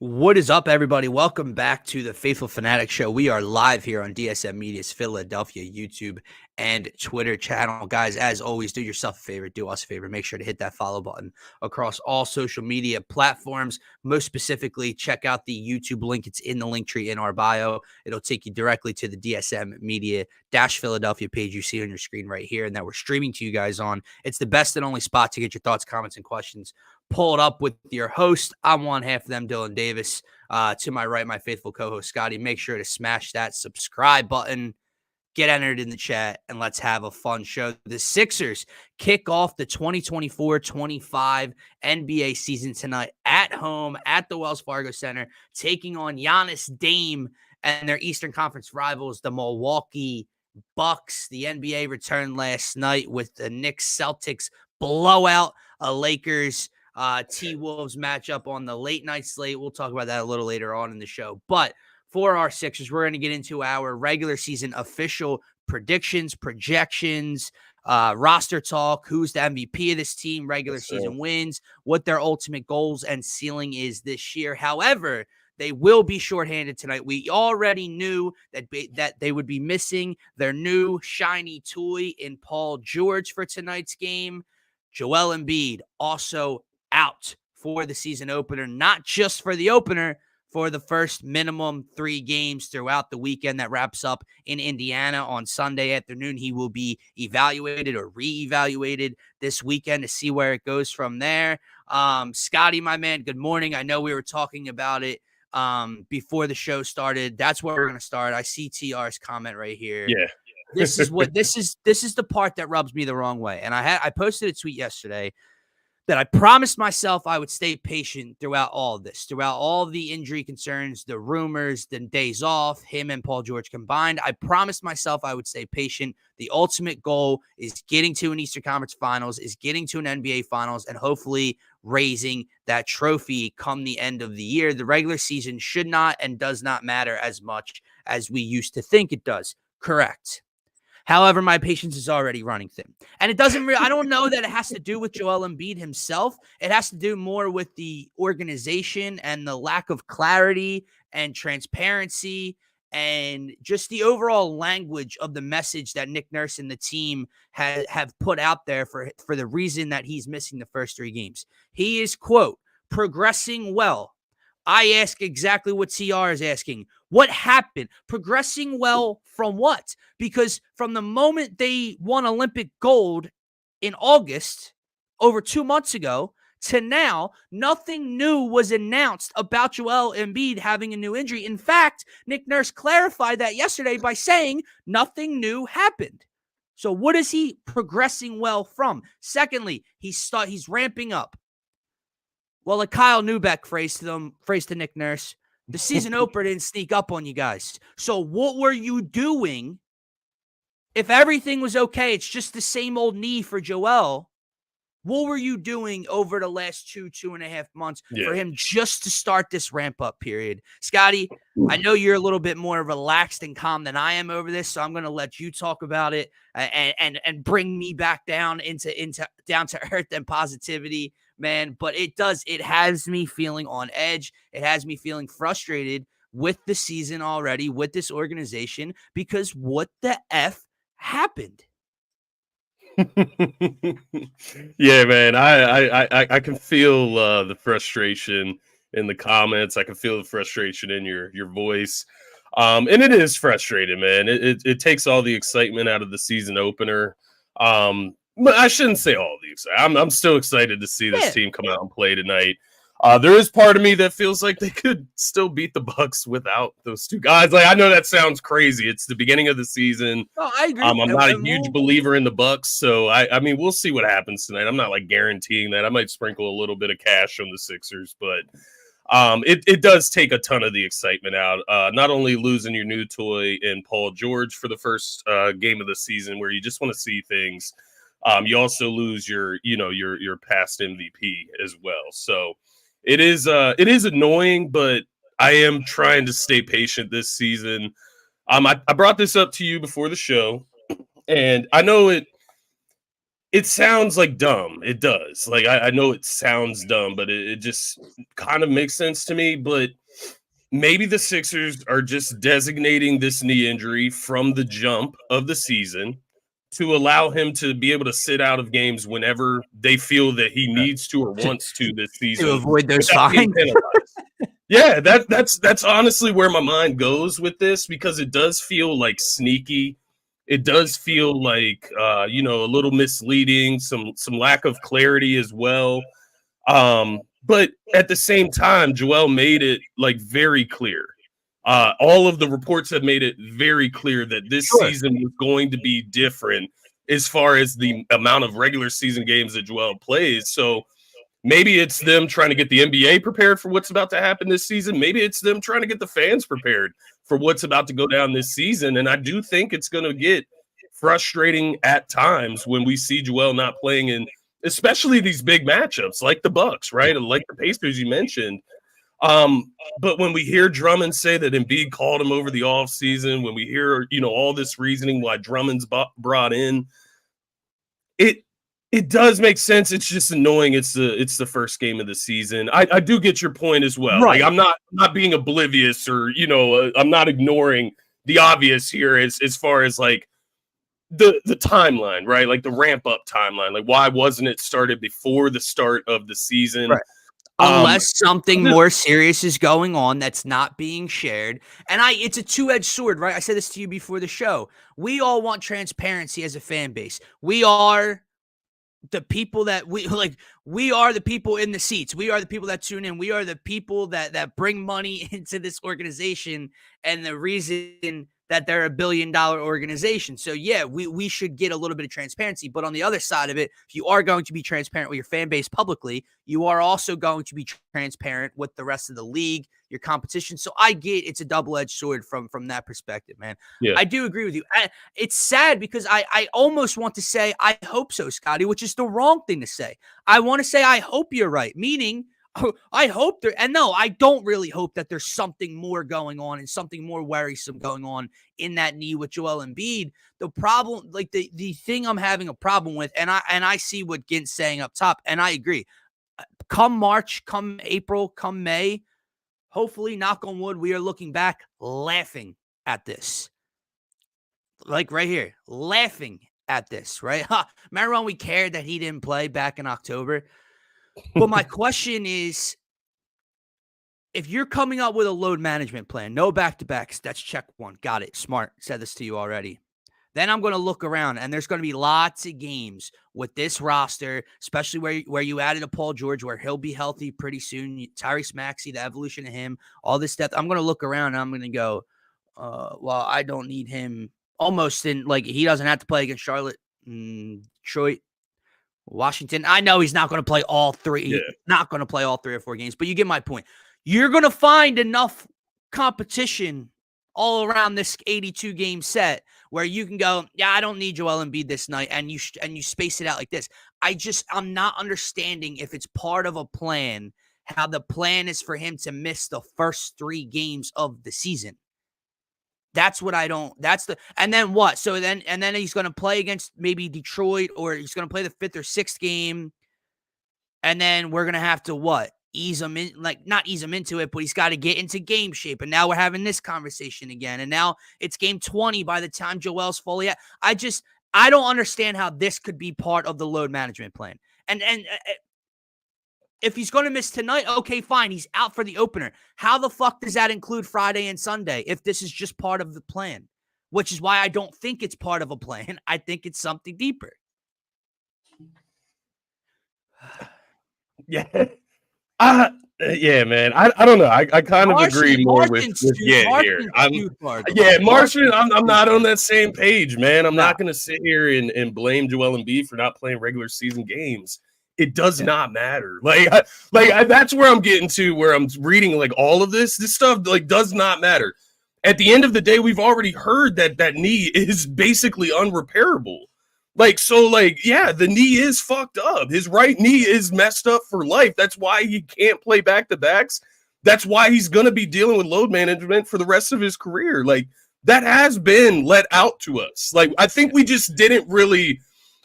What is up, everybody? Welcome back to the Phaithful Phanatics show. We are live here on DSM-Media's Philadelphia YouTube and Twitter channel. Guys, as always, do yourself a favor, do us a favor. Make sure to hit that follow button across all social media platforms. Most specifically, check out the YouTube link. It's in the link tree in our bio. It'll take you directly to the DSM-Media-Philadelphia page you see on your screen right here and that we're streaming to you guys on. It's the best and only spot to get your thoughts, comments, and questions pulled up with your host. I'm one half of them, Dylan Davis. To my right, my faithful co-host, Scotty. Make sure to smash that subscribe button, get entered in the chat, and let's have a fun show. The Sixers kick off the 2024-25 NBA season tonight at home at the Wells Fargo Center, taking on Giannis, Dame, and their Eastern Conference rivals, the Milwaukee Bucks. The NBA returned last night with the Knicks-Celtics blowout, a Lakers T-Wolves matchup on the late night slate. We'll talk about that a little later on in the show. But for our Sixers, we're going to get into our regular season official predictions, projections, roster talk, who's the MVP of this team, regular season wins, what their ultimate goals and ceiling is this year. However, they will be shorthanded tonight. We already knew that they would be missing their new shiny toy in Paul George for tonight's game. Joel Embiid also out for the season opener, not just for the opener, for the first minimum 3 games throughout the weekend that wraps up in Indiana on Sunday afternoon. He will be evaluated or reevaluated this weekend to see where it goes from there. Scotty, my man, good morning. I know we were talking about it before the show started. That's where we're going to start. I see TR's comment right here. Yeah. This is the part that rubs me the wrong way. And I posted a tweet yesterday that I promised myself I would stay patient throughout all of this, throughout all the injury concerns, the rumors, the days off, him and Paul George combined. I promised myself I would stay patient. The ultimate goal is getting to an Eastern Conference Finals, is getting to an NBA Finals, and hopefully raising that trophy come the end of the year. The regular season should not and does not matter as much as we used to think it does. Correct. However, my patience is already running thin. And it doesn't I don't know that it has to do with Joel Embiid himself. It has to do more with the organization and the lack of clarity and transparency and just the overall language of the message that Nick Nurse and the team have put out there for the reason that he's missing the first 3 games. He is, quote, progressing well. I ask exactly what CR is asking. What happened? Progressing well from what? Because from the moment they won Olympic gold in August, over 2 months ago, to now, nothing new was announced about Joel Embiid having a new injury. In fact, Nick Nurse clarified that yesterday by saying nothing new happened. So what is he progressing well from? Secondly, he's ramping up. Well, like Kyle Neubeck phrased to Nick Nurse, the season opener didn't sneak up on you guys. So what were you doing if everything was okay? It's just the same old knee for Joel. What were you doing over the last 2.5 months for him just to start this ramp-up period? Scotty, I know you're a little bit more relaxed and calm than I am over this, so I'm going to let you talk about it and bring me back down down to earth and positivity, man. But it has me feeling on edge. It has me feeling frustrated with the season already, with this organization, because what the F happened? Yeah, man, I can feel the frustration in the comments. I can feel the frustration in your voice, and it is frustrating, man. It takes all the excitement out of the season opener. But I shouldn't say all the excitement. I'm still excited to see this team come out and play tonight. There is part of me that feels like they could still beat the Bucks without those 2 guys. Like, I know that sounds crazy. It's the beginning of the season. Oh, I agree. I'm not a huge believer in the Bucks, so I mean, we'll see what happens tonight. I'm not like guaranteeing that. I might sprinkle a little bit of cash on the Sixers, but it does take a ton of the excitement out. Not only losing your new toy in Paul George for the first game of the season, where you just want to see things. You also lose your past MVP as well. So it is annoying, but I am trying to stay patient this season. I brought this up to you before the show, and I know it sounds like dumb. It does. Like, I know it sounds dumb, but it just kind of makes sense to me. But maybe the Sixers are just designating this knee injury from the jump of the season to allow him to be able to sit out of games whenever they feel that he needs to or wants to this season to avoid those without being fines. penalized. Yeah, that's honestly where my mind goes with this, because it does feel like sneaky. It does feel like a little misleading, some lack of clarity as well. But at the same time, Joel made it like very clear. All of the reports have made it very clear that this season was going to be different as far as the amount of regular season games that Joel plays. So maybe it's them trying to get the NBA prepared for what's about to happen this season. Maybe it's them trying to get the fans prepared for what's about to go down this season. And I do think it's going to get frustrating at times when we see Joel not playing in, especially these big matchups like the Bucks, right? And like the Pacers you mentioned. But when we hear Drummond say that Embiid called him over the offseason, when we hear, all this reasoning why Drummond's brought in, it does make sense. It's just annoying. It's the first game of the season. I do get your point as well. Right. Like, I'm not being oblivious or, I'm not ignoring the obvious here as far as like the timeline, right? Like the ramp up timeline. Like, why wasn't it started before the start of the season? Right. Unless something more serious is going on that's not being shared. And it's a two-edged sword, right? I said this to you before the show. We all want transparency as a fan base. We are the people that we are the people in the seats. We are the people that tune in. We are the people that bring money into this organization, and the reason that they're $1 billion organization. So yeah, we should get a little bit of transparency. But on the other side of it, if you are going to be transparent with your fan base publicly, you are also going to be transparent with the rest of the league, your competition. So I get it's a double-edged sword from that perspective, man. Yeah. I do agree with you. It's sad because I almost want to say I hope so, Scotty, which is the wrong thing to say. I want to say I hope you're right, meaning I hope there, and no, I don't really hope that there's something more going on and something more worrisome going on in that knee with Joel Embiid. The problem, like the thing I'm having a problem with, and I see what Gint's saying up top, and I agree. Come March, come April, come May, hopefully, knock on wood, we are looking back laughing at this. Like right here, laughing at this, right? Remember when we cared that he didn't play back in October? But my question is, if you're coming up with a load management plan, no back-to-backs, that's check one. Got it. Smart. Said this to you already. Then I'm going to look around, and there's going to be lots of games with this roster, especially where you added a Paul George, where he'll be healthy pretty soon. Tyrese Maxey, the evolution of him, all this stuff. I'm going to look around, and I'm going to go, well, I don't need him almost in, like, he doesn't have to play against Charlotte, Detroit, Washington. I know he's not going to play all three. Yeah. Not going to play all 3 or 4 games, but you get my point. You're going to find enough competition all around this 82-game set where you can go, yeah, I don't need Joel Embiid this night, and you space it out like this. I'm not understanding if it's part of a plan, how the plan is for him to miss the first 3 games of the season. That's what I don't. And then what? So then he's going to play against maybe Detroit, or he's going to play the 5th or 6th game. And then we're going to have to what? Ease him in, like not ease him into it, but he's got to get into game shape. And now we're having this conversation again. And now it's game 20 by the time Joel's fully out. I don't understand how this could be part of the load management plan. And if he's going to miss tonight, okay, fine. He's out for the opener. How the fuck does that include Friday and Sunday if this is just part of the plan? Which is why I don't think it's part of a plan. I think it's something deeper. Yeah. Yeah, man. I don't know. I kind of agree more with here. Martian, I'm not on that same page, man. I'm not going to sit here and blame Joel Embiid for not playing regular season games. It does not matter. Like that's where I'm getting to, where I'm reading like all of this stuff like does not matter. At the end of the day, we've already heard that knee is basically unrepairable. Yeah, the knee is fucked up. His right knee is messed up for life. That's why he can't play back-to-backs. That's why he's going to be dealing with load management for the rest of his career. Like, that has been let out to us. Like, I think we just didn't really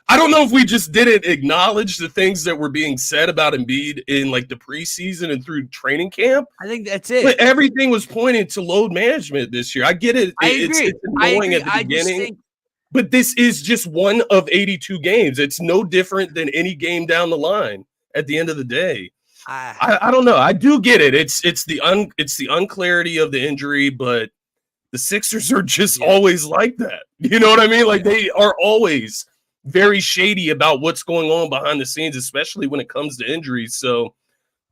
I don't know if we just didn't acknowledge the things that were being said about Embiid in like the preseason and through training camp. I think that's it. But everything was pointing to load management this year. I get it. I agree. It's annoying at the beginning. But this is just one of 82 games. It's no different than any game down the line at the end of the day. I don't know. I do get it. It's the unclarity of the injury, but the Sixers are just always like that. You know what I mean? Like they are always very shady about what's going on behind the scenes, especially when it comes to injuries. So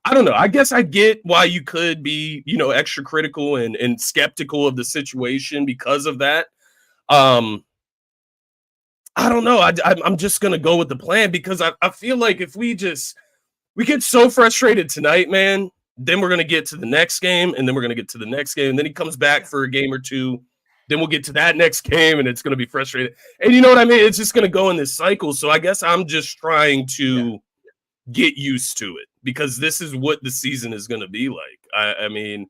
I don't know. I guess I get why you could be, extra critical and skeptical of the situation because of that. I don't know. I'm just going to go with the plan because I feel like if we get so frustrated tonight, man, then we're going to get to the next game and then we're going to get to the next game. And then he comes back for a game or two. Then we'll get to that next game and it's going to be frustrated. And you know what I mean? It's just going to go in this cycle. So I guess I'm just trying to get used to it because this is what the season is going to be like. I mean,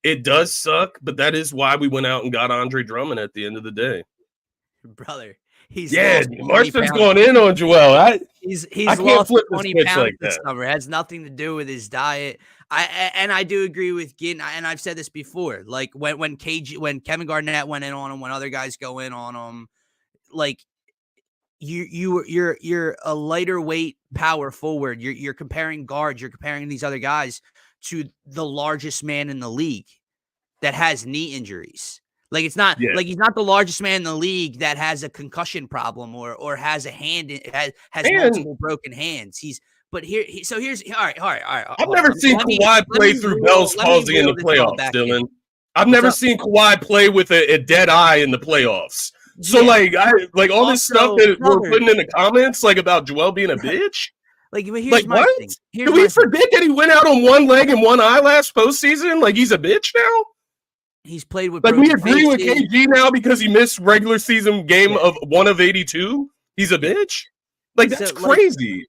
it does suck, but that is why we went out and got Andre Drummond at the end of the day. Brother. Marston's going in on Joel. He's lost 20 pounds this summer. It has nothing to do with his diet. I do agree with Ginn, and I've said this before. Like when Kevin Garnett went in on him, when other guys go in on him, like you're a lighter weight power forward. You're comparing guards. You're comparing these other guys to the largest man in the league that has knee injuries. Like it's not like he's not the largest man in the league that has a concussion problem or has a hand has multiple broken hands. Here's all right. I've never seen Kawhi play through Bell's palsy in the playoffs, Dylan. I've never seen Kawhi play with a dead eye in the playoffs. So all this stuff that we're putting in the comments, like about Joel being a bitch. Here's my thing. Do we forget that he went out on one leg and one eye last postseason? Like he's a bitch now. He's played with we agree with KG now because he missed regular season game of 1 of 82. He's a bitch. That's crazy.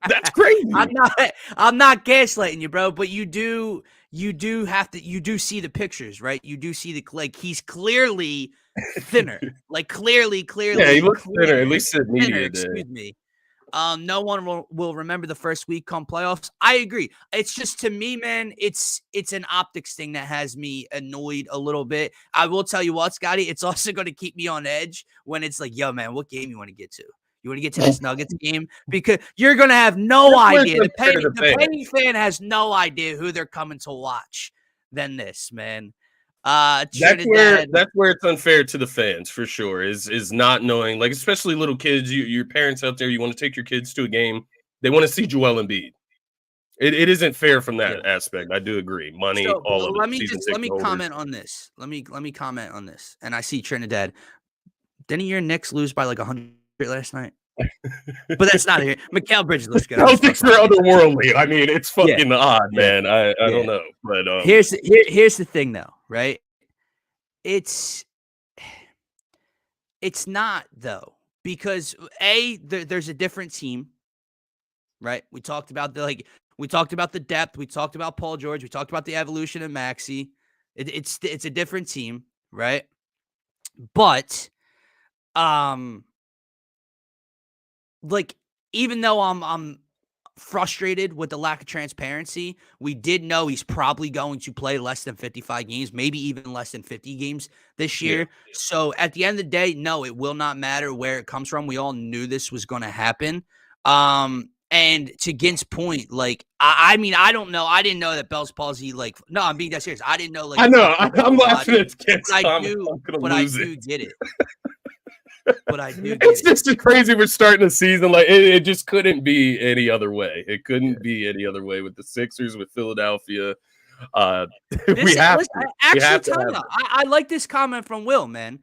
That's crazy. I'm not gaslighting you, bro. But you do see the pictures, right? You do see he's clearly thinner. Clearly. Yeah, he looks thinner. At least at media. Excuse me. No one will remember the first week come playoffs. I agree. It's just, to me, man, it's an optics thing that has me annoyed a little bit. I will tell you what, Scotty, it's also going to keep me on edge when it's like, yo, man, what game you want to get to? You want to get to this Nuggets game? Because you're going to have no idea. The paying fan has no idea who they're coming to watch than this, man. That's where it's unfair to the fans for sure is not knowing, like, especially little kids, your parents out there, you want to take your kids to a game, they want to see Joel Embiid. It isn't fair from that aspect. I do agree. Money, all of it. Let me comment on this. Let me comment on this. And I see Trinidad. Didn't your Knicks lose by 100 last night? But that's not here. Mikal Bridges looks good. Celtics are otherworldly. I mean, it's fucking odd, man. I don't know. But here's the thing, though, right? It's not, though, because there's a different team, right? We talked about the depth. We talked about Paul George. We talked about the evolution of Maxey. It's a different team, right? But even though I'm frustrated with the lack of transparency, we did know he's probably going to play less than 55 games, maybe even less than 50 games this year. Yeah. So at the end of the day, no, it will not matter where it comes from. We all knew this was going to happen. And to Ginn's point, I mean, I don't know. I didn't know that Bell's palsy, no, I'm being that serious. I didn't know. I know. I'm laughing at Ginn's comment. But I do get it. It's just crazy. We're starting a season it just couldn't be any other way. It couldn't be any other way with the Sixers, with Philadelphia. I like this comment from Will, man.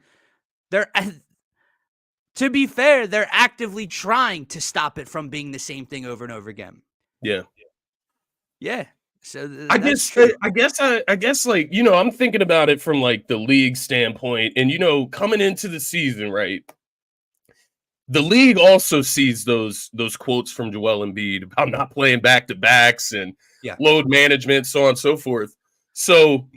To be fair, they're actively trying to stop it from being the same thing over and over again. Yeah. Yeah. So I guess I'm thinking about it from the league standpoint, and coming into the season, right? The league also sees those quotes from Joel Embiid about not playing back-to-backs and load management, so on and so forth. So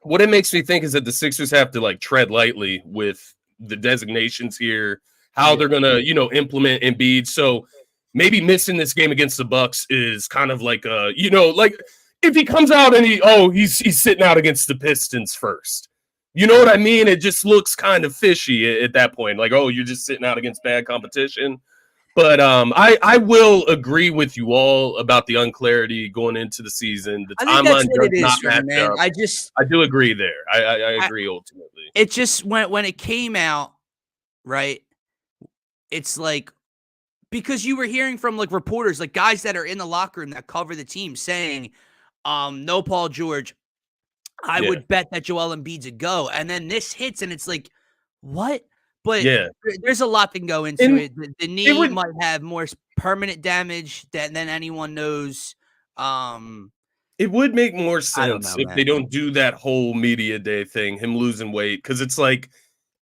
what it makes me think is that the Sixers have to tread lightly with the designations here, how they're going to, implement Embiid. So maybe missing this game against the Bucks is kind of like like if he comes out and he's sitting out against the Pistons first. You know what I mean? It just looks kind of fishy at that point. Like, oh, you're just sitting out against bad competition. But I will agree with you all about the unclarity going into the season. The timeline does not match up. I do agree there. I agree ultimately. It just when it came out, right? It's like, because you were hearing from like reporters, like guys that are in the locker room that cover the team saying, no Paul George. I would bet that Joel Embiid's a go. And then this hits and it's like, what? But there's a lot that can go into it. The knee might have more permanent damage than anyone knows. It would make more sense if they don't do that whole media day thing, him losing weight. Because it's like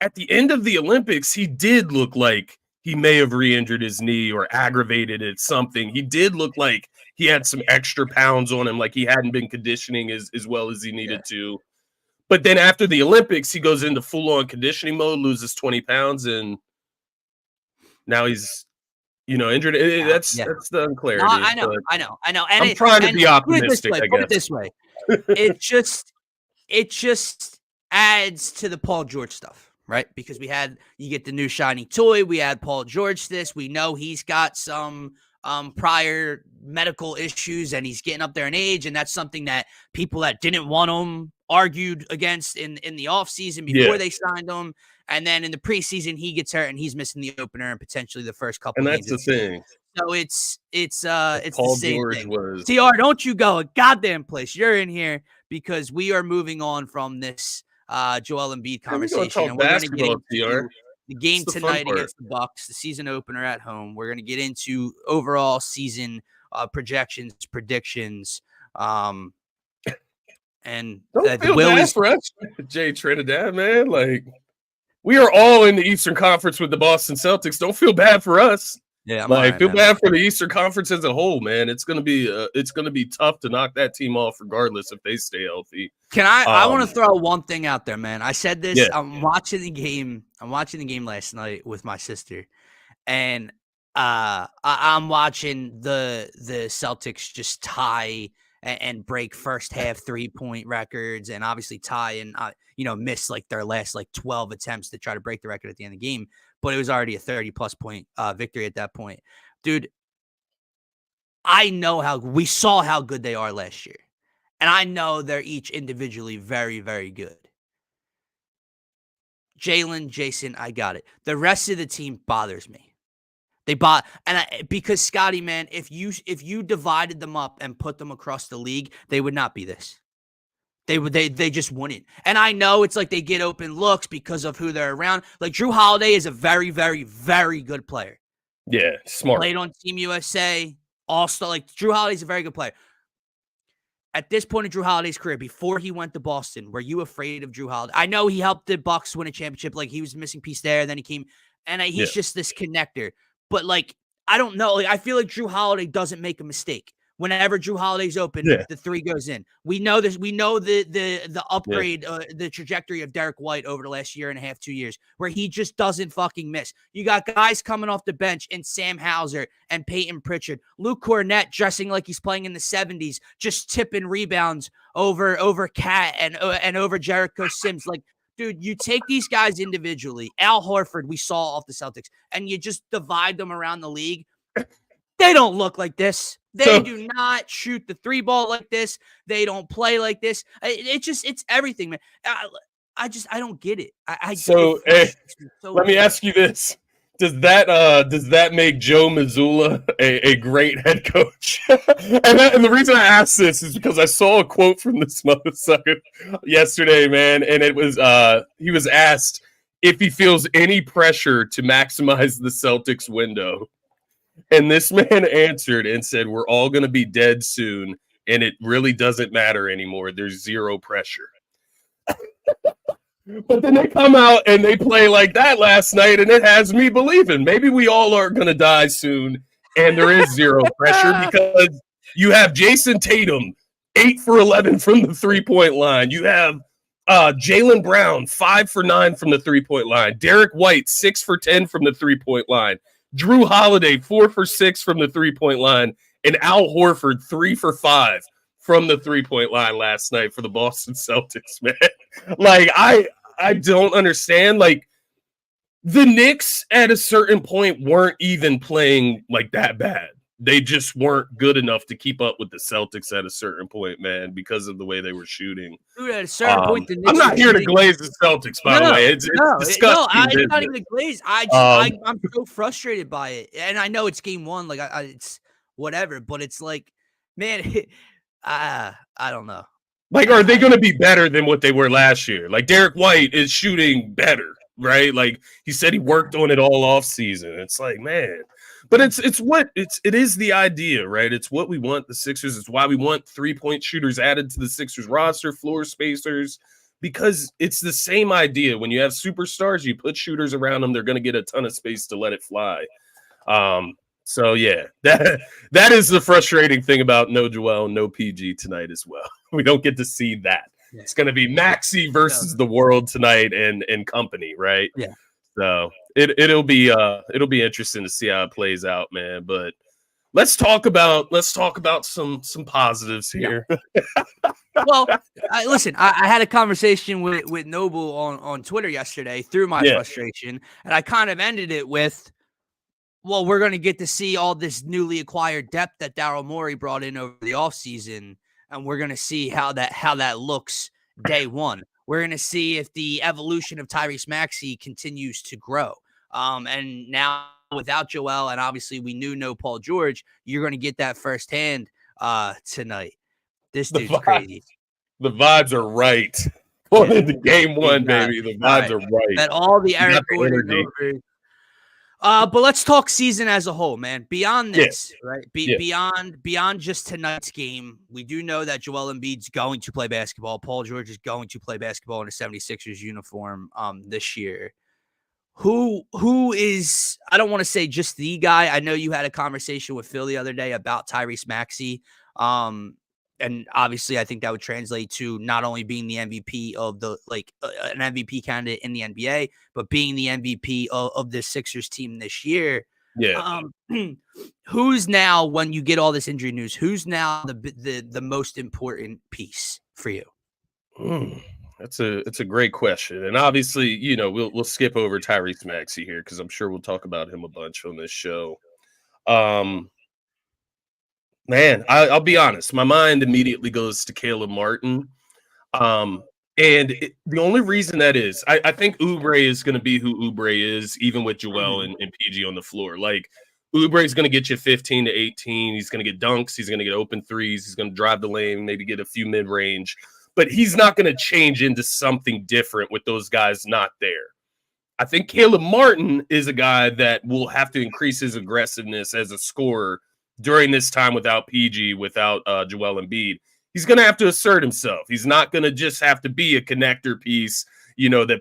at the end of the Olympics, he did look like he may have re-injured his knee or aggravated it, something. He did look like he had some extra pounds on him, like he hadn't been conditioning as well as he needed to. But then after the Olympics, he goes into full-on conditioning mode, loses 20 pounds, and now he's, injured. That's the unclarity. No, I know. And I'm trying to be optimistic, put it this way. It just adds to the Paul George stuff, right? Because you get the new shiny toy. We had Paul George this. We know he's got some prior medical issues and he's getting up there in age. And that's something that people that didn't want him argued against in the offseason before they signed him. And then in the preseason, he gets hurt and he's missing the opener and potentially the first couple. And that's the thing. So it's Paul the same George thing. was TR, don't you go a goddamn place. You're in here because we are moving on from this Joel Embiid conversation. And we're going to get into the game tonight against the Bucks, the season opener at home. We're going to get into overall season projections, predictions, and don't feel bad for us, Jay Trinidad, man. Like, we are all in the Eastern Conference with the Boston Celtics. Don't feel bad for us. Yeah, feel bad for the Eastern Conference as a whole, man. It's gonna be tough to knock that team off, regardless if they stay healthy. I want to throw one thing out there, man. I said this. Yeah. I'm watching the game last night with my sister, and I'm watching the Celtics just tie and break first half 3-point records, and obviously tie and miss like their last 12 attempts to try to break the record at the end of the game. But it was already a 30+ point victory at that point. Dude, I know we saw how good they are last year. And I know they're each individually very, very good. Jalen, Jason, I got it. The rest of the team bothers me. Because Scotty, man, if you divided them up and put them across the league, they would not be this. They just wouldn't. And I know it's like they get open looks because of who they're around. Like Drew Holiday is a very, very, very good player. Yeah, smart. Played on Team USA, all-star. Like Drew Holiday's a very good player. At this point in Drew Holiday's career, before he went to Boston, were you afraid of Drew Holiday? I know he helped the Bucks win a championship. Like he was a missing piece there. Then he came, and he's just this connector. But I don't know. I feel like Drew Holiday doesn't make a mistake. Whenever Drew Holiday's open, the three goes in. We know this. We know the upgrade, the trajectory of Derek White over the last year and a half, 2 years, where he just doesn't fucking miss. You got guys coming off the bench and Sam Hauser and Peyton Pritchard, Luke Cornett dressing like he's playing in the 70s, just tipping rebounds over Cat and over Jericho Sims. Like, dude, you take these guys individually. Al Horford, we saw off the Celtics, and you just divide them around the league. They don't look like this. They do not shoot the three ball like this. They don't play like this. It's everything, man. I don't get it. Let me ask you this: Does that make Joe Mazzulla a great head coach? and the reason I asked this is because I saw a quote from this motherfucker yesterday, man, and it was he was asked if he feels any pressure to maximize the Celtics window. And this man answered and said, "We're all going to be dead soon, and it really doesn't matter anymore. There's zero pressure." But then they come out and they play like that last night, and it has me believing maybe we all are going to die soon, and there is zero pressure because you have Jason Tatum, 8 for 11 from the 3-point line. You have Jaylen Brown, 5 for 9 from the 3-point line. Derek White, 6 for 10 from the 3-point line. Drew Holiday, 4 for 6 from the 3-point line. And Al Horford, 3 for 5 from the 3-point line last night for the Boston Celtics, man. Like, I don't understand. Like, the Knicks at a certain point weren't even playing like that bad. They just weren't good enough to keep up with the Celtics at a certain point, man, because of the way they were shooting. Dude, at a certain point, the Knicks I'm not here to shooting. glaze the Celtics, by the way. It's disgusting. It's not even a glaze. I'm so frustrated by it, and I know it's game one. Like, it's whatever, but it's like, man, I don't know. Like, are they going to be better than what they were last year? Like, Derek White is shooting better, right? Like, he said he worked on it all off season. It's like, man. But it is the idea, right? It's what we want the Sixers. It's why we want 3-point shooters added to the Sixers roster, floor spacers, because it's the same idea. When you have superstars, you put shooters around them, they're going to get a ton of space to let it fly. So yeah, that is the frustrating thing about no Joel, no PG tonight as well. We don't get to see that. Yeah. It's going to be Maxey versus the world tonight and company, right? Yeah. So it'll be interesting to see how it plays out, man. But let's talk about some positives here. Yeah. Well, listen, I had a conversation with Noble on Twitter yesterday through my frustration, and I kind of ended it with, well, we're going to get to see all this newly acquired depth that Daryl Morey brought in over the offseason, and we're going to see how that looks day one. We're going to see if the evolution of Tyrese Maxey continues to grow. And now without Joel, and obviously we knew no Paul George, you're going to get that firsthand tonight. This dude's crazy. The vibes are right. Going into game one, baby. The vibes are right. That all the Eric Gordon over. But let's talk season as a whole, man. Beyond this, right? Beyond just tonight's game, we do know that Joel Embiid's going to play basketball. Paul George is going to play basketball in a 76ers uniform this year. Who is, I don't want to say just the guy. I know you had a conversation with Phil the other day about Tyrese Maxey. And obviously, I think that would translate to not only being the MVP of an MVP candidate in the NBA, but being the MVP of the Sixers team this year. Yeah. Who's now, when you get all this injury news, who's now the most important piece for you? It's a great question, and obviously, we'll skip over Tyrese Maxey here because I'm sure we'll talk about him a bunch on this show. Man, I'll be honest. My mind immediately goes to Caleb Martin. The only reason that is, I think Oubre is going to be who Oubre is, even with Joel and PG on the floor. Like, Oubre is going to get you 15 to 18. He's going to get dunks. He's going to get open threes. He's going to drive the lane, maybe get a few mid-range. But he's not going to change into something different with those guys not there. I think Caleb Martin is a guy that will have to increase his aggressiveness as a scorer during this time without PG, without Joel Embiid. He's going to have to assert himself. He's not going to just have to be a connector piece, that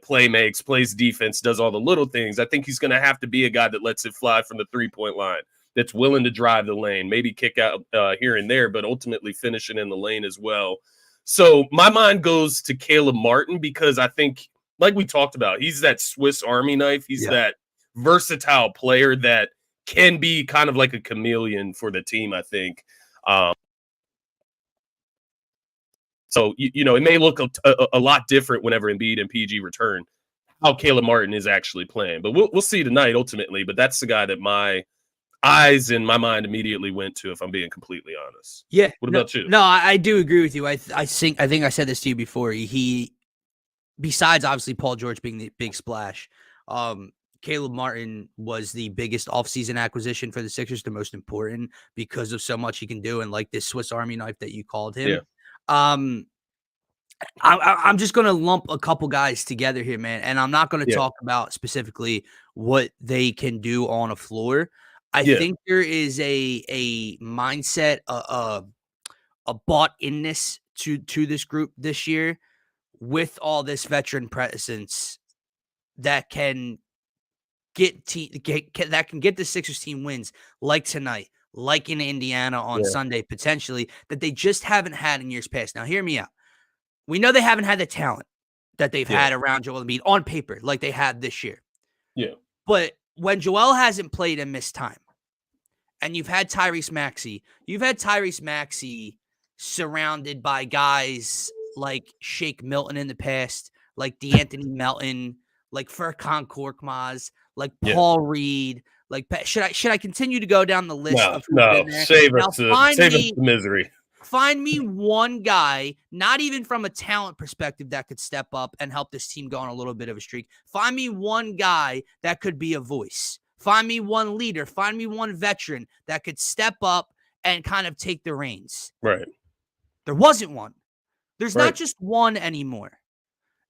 plays defense, does all the little things. I think he's going to have to be a guy that lets it fly from the 3-point line, that's willing to drive the lane, maybe kick out here and there, but ultimately finishing in the lane as well. So my mind goes to Caleb Martin because I think, like we talked about, he's that Swiss Army knife. He's that versatile player that can be kind of like a chameleon for the team, I think. So, it may look a lot different whenever Embiid and PG return, how Caleb Martin is actually playing. But we'll see tonight ultimately. But that's the guy that my eyes and my mind immediately went to, if I'm being completely honest. Yeah. What about you? No, I do agree with you. I think I said this to you before. He, besides obviously Paul George being the big splash, Caleb Martin was the biggest offseason acquisition for the Sixers, the most important, because of so much he can do, and like this Swiss Army knife that you called him. Yeah. I'm just going to lump a couple guys together here, man, and I'm not going to talk about specifically what they can do on a floor. I think there is a mindset, a bought-inness to this group this year with all this veteran presence that can get the Sixers team wins like tonight, like in Indiana on Sunday, potentially, that they just haven't had in years past. Now, hear me out. We know they haven't had the talent. that they've had around Joel Embiid on paper, like they had this year. Yeah. But when Joel hasn't played and missed time, and you've had Tyrese Maxey surrounded by guys like Shake Milton in the past, like DeAnthony Melton, like Furkan Korkmaz, like Paul Reed. Like, should I continue to go down the list of who's been there? Save us the misery. Find me one guy, not even from a talent perspective, that could step up and help this team go on a little bit of a streak. Find me one guy that could be a voice. Find me one leader. Find me one veteran that could step up and kind of take the reins. Right. There wasn't one. There's not just one anymore.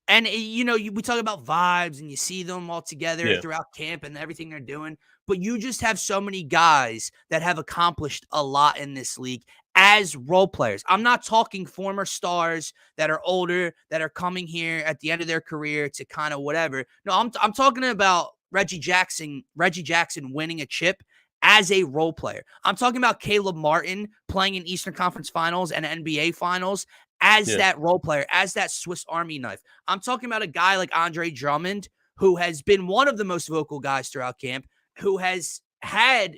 And, we talk about vibes and you see them all together throughout camp and everything they're doing. But you just have so many guys that have accomplished a lot in this league as role players. I'm not talking former stars that are older, that are coming here at the end of their career to kind of whatever. No, I'm talking about Reggie Jackson winning a chip as a role player. I'm talking about Caleb Martin playing in Eastern Conference Finals and NBA Finals as that role player, as that Swiss Army knife. I'm talking about a guy like Andre Drummond, who has been one of the most vocal guys throughout camp, who has had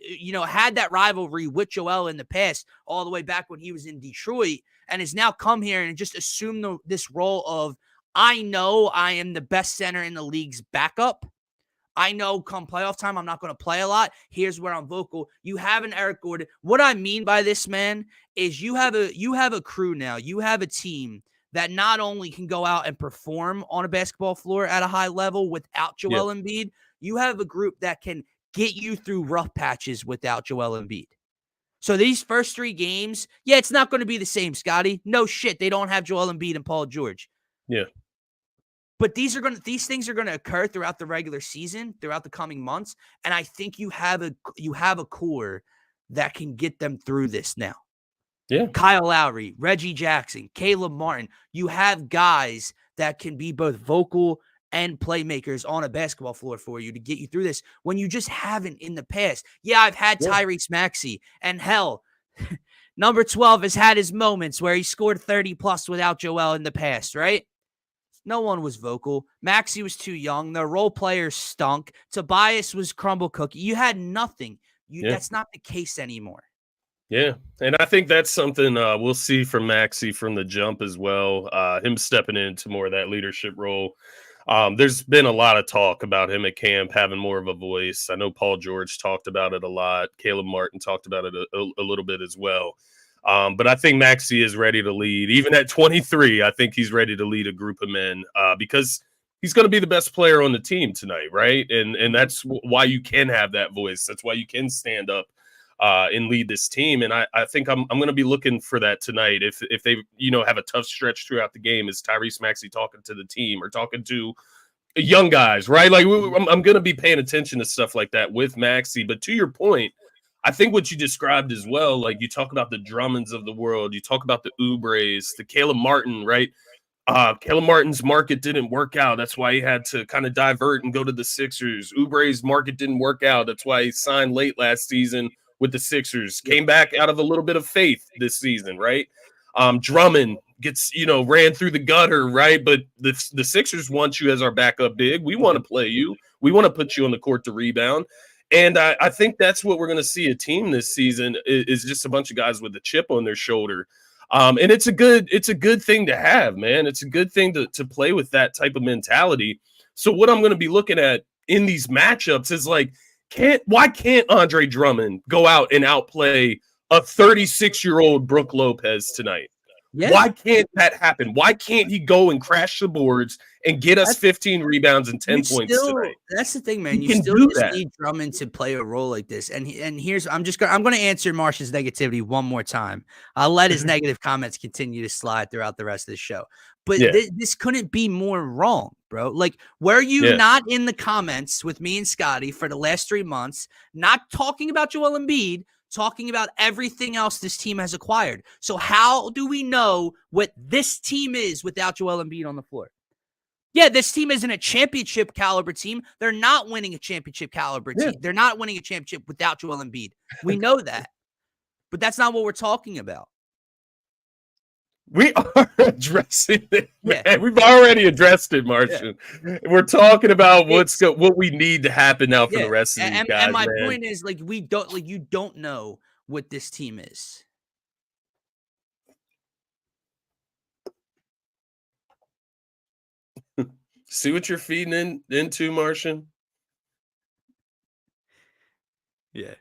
that rivalry with Joel in the past, all the way back when he was in Detroit, and has now come here and just assumed this role of, I know I am the best center in the league's backup. I know come playoff time, I'm not going to play a lot. Here's where I'm vocal. You have an Eric Gordon. What I mean by this, man, is you have a crew now. You have a team that not only can go out and perform on a basketball floor at a high level without Joel Embiid, you have a group that can get you through rough patches without Joel Embiid. So these first 3 games, it's not going to be the same, Scotty. No shit, they don't have Joel Embiid and Paul George. Yeah. But these things are going to occur throughout the regular season, throughout the coming months, and I think you have a core that can get them through this now. Yeah. Kyle Lowry, Reggie Jackson, Caleb Martin. You have guys that can be both vocal and playmakers on a basketball floor for you to get you through this when you just haven't in the past. Yeah, I've had Tyrese Maxey, and hell, number 12 has had his moments where he scored 30 plus without Joel in the past, right? No one was vocal. Maxey was too young. The role players stunk. Tobias was crumble cookie. You had nothing. That's not the case anymore. Yeah, and I think that's something we'll see from Maxey from the jump as well. Him stepping into more of that leadership role. There's been a lot of talk about him at camp having more of a voice. I know Paul George talked about it a lot. Caleb Martin talked about it a little bit as well. But I think Maxey is ready to lead. Even at 23, I think he's ready to lead a group of men because he's going to be the best player on the team tonight, right? And that's why you can have that voice. That's why you can stand up and lead this team. And I think I'm going to be looking for that tonight. If they have a tough stretch throughout the game, is Tyrese Maxey talking to the team or talking to young guys, right? Like I'm going to be paying attention to stuff like that with Maxey. But to your point, I think what you described as well, like you talk about the Drummonds of the world, you talk about the Oubres, the Caleb Martin, right? Caleb Martin's market didn't work out. That's why he had to kind of divert and go to the Sixers. Oubre's market didn't work out. That's why he signed late last season with the Sixers. Came back out of a little bit of faith this season, right? Drummond gets, ran through the gutter, right? But the Sixers want you as our backup big. We want to play you. We want to put you on the court to rebound. And I think that's what we're going to see a team this season is just a bunch of guys with a chip on their shoulder. And it's a good thing to have, man. It's a good thing to play with that type of mentality. So what I'm going to be looking at in these matchups is like, why can't Andre Drummond go out and outplay a 36-year-old Brook Lopez tonight? Yeah. Why can't that happen? Why can't he go and crash the boards and get us 15 rebounds and 10 points tonight? That's the thing, man. You still just need Drummond to play a role like this. And here's I'm going to answer Marsh's negativity one more time. I'll let his negative comments continue to slide throughout the rest of the show. But this couldn't be more wrong, bro. Like, were you not in the comments with me and Scotty for the last 3 months, not talking about Joel Embiid, talking about everything else this team has acquired? So how do we know what this team is without Joel Embiid on the floor? Yeah, this team isn't a championship caliber team. They're not winning a championship caliber team. They're not winning a championship without Joel Embiid. We know that. But that's not what we're talking about. We are addressing it, man. Yeah. We've already addressed it, Martian. Yeah. We're talking about what we need to happen now for the rest of these guys. And my man. point is, like, you don't know what this team is. See what you're feeding into, Martian? Yeah.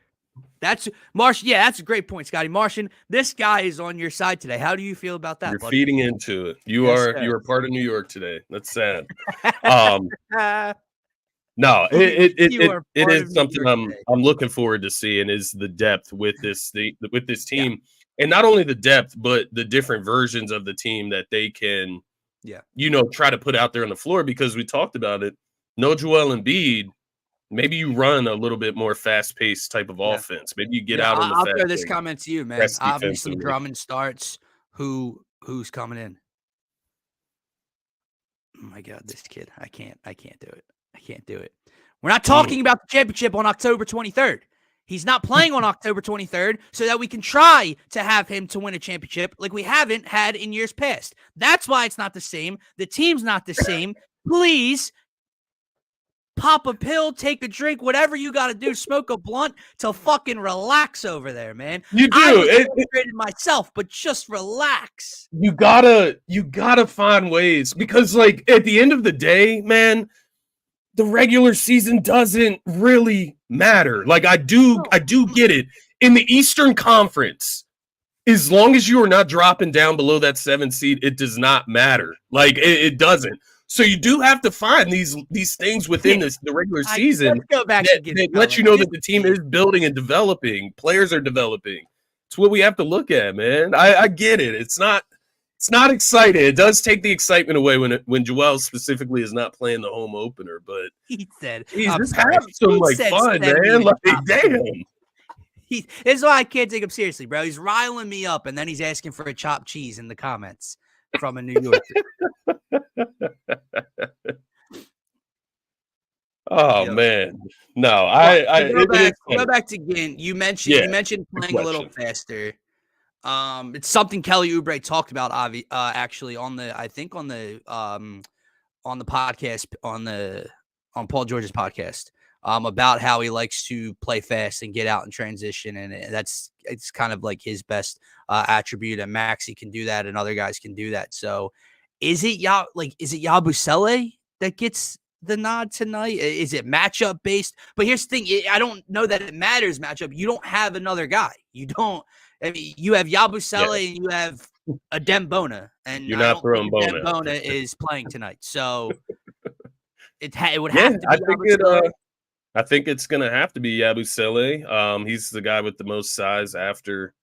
That's Martian. Yeah, that's a great point, Scotty. Martian, this guy is on your side today. How do you feel about that? You're buddy? feeding into it. You are part of New York today. That's sad. No, it is something I'm looking forward to seeing is the depth with this team, and not only the depth, but the different versions of the team that they can, try to put out there on the floor. Because we talked about it. No Joel Embiid. Maybe you run a little bit more fast-paced type of offense. Maybe you get out on the I'll throw this comment to you, man. Obviously, Drummond starts. Who's coming in? Oh my God, this kid! I can't do it. I can't do it. We're not talking about the championship on October 23rd. He's not playing on October 23rd so that we can try to have him to win a championship like we haven't had in years past. That's why it's not the same. The team's not the same. Please pop a pill, take a drink, whatever you got to do, smoke a blunt to fucking relax over there, man. You do. I was frustrated myself, but just relax. You gotta find ways because, like, at the end of the day, man, the regular season doesn't really matter. Like, I do get it. In the Eastern Conference, as long as you are not dropping down below that 7 seed, it does not matter. Like, it doesn't. So you do have to find these things within the regular season that let you know that the team is building and developing. Players are developing. It's what we have to look at, man. I get it. It's not exciting. It does take the excitement away when Joel specifically is not playing the home opener. But he said, just have some fun, man. Like, damn. This is why I can't take him seriously, bro. He's riling me up, and then he's asking for a chopped cheese in the comments from a New Yorker. Oh man, no! I go back to Ginn. You mentioned playing a little faster. It's something Kelly Oubre talked about. Actually, on the podcast on Paul George's podcast. About how he likes to play fast and get out in transition, and it's kind of like his best attribute. And Maxey can do that, and other guys can do that. So, is it Yabusele that gets the nod tonight? Is it matchup based? But here's the thing: I don't know that it matters matchup. You don't have another guy. You don't. I mean, you have Yabusele and you have a Dembona, and you're not throwing Bona. Dembona is playing tonight, so it would have to be. I think it's going to have to be Yabusele. He's the guy with the most size after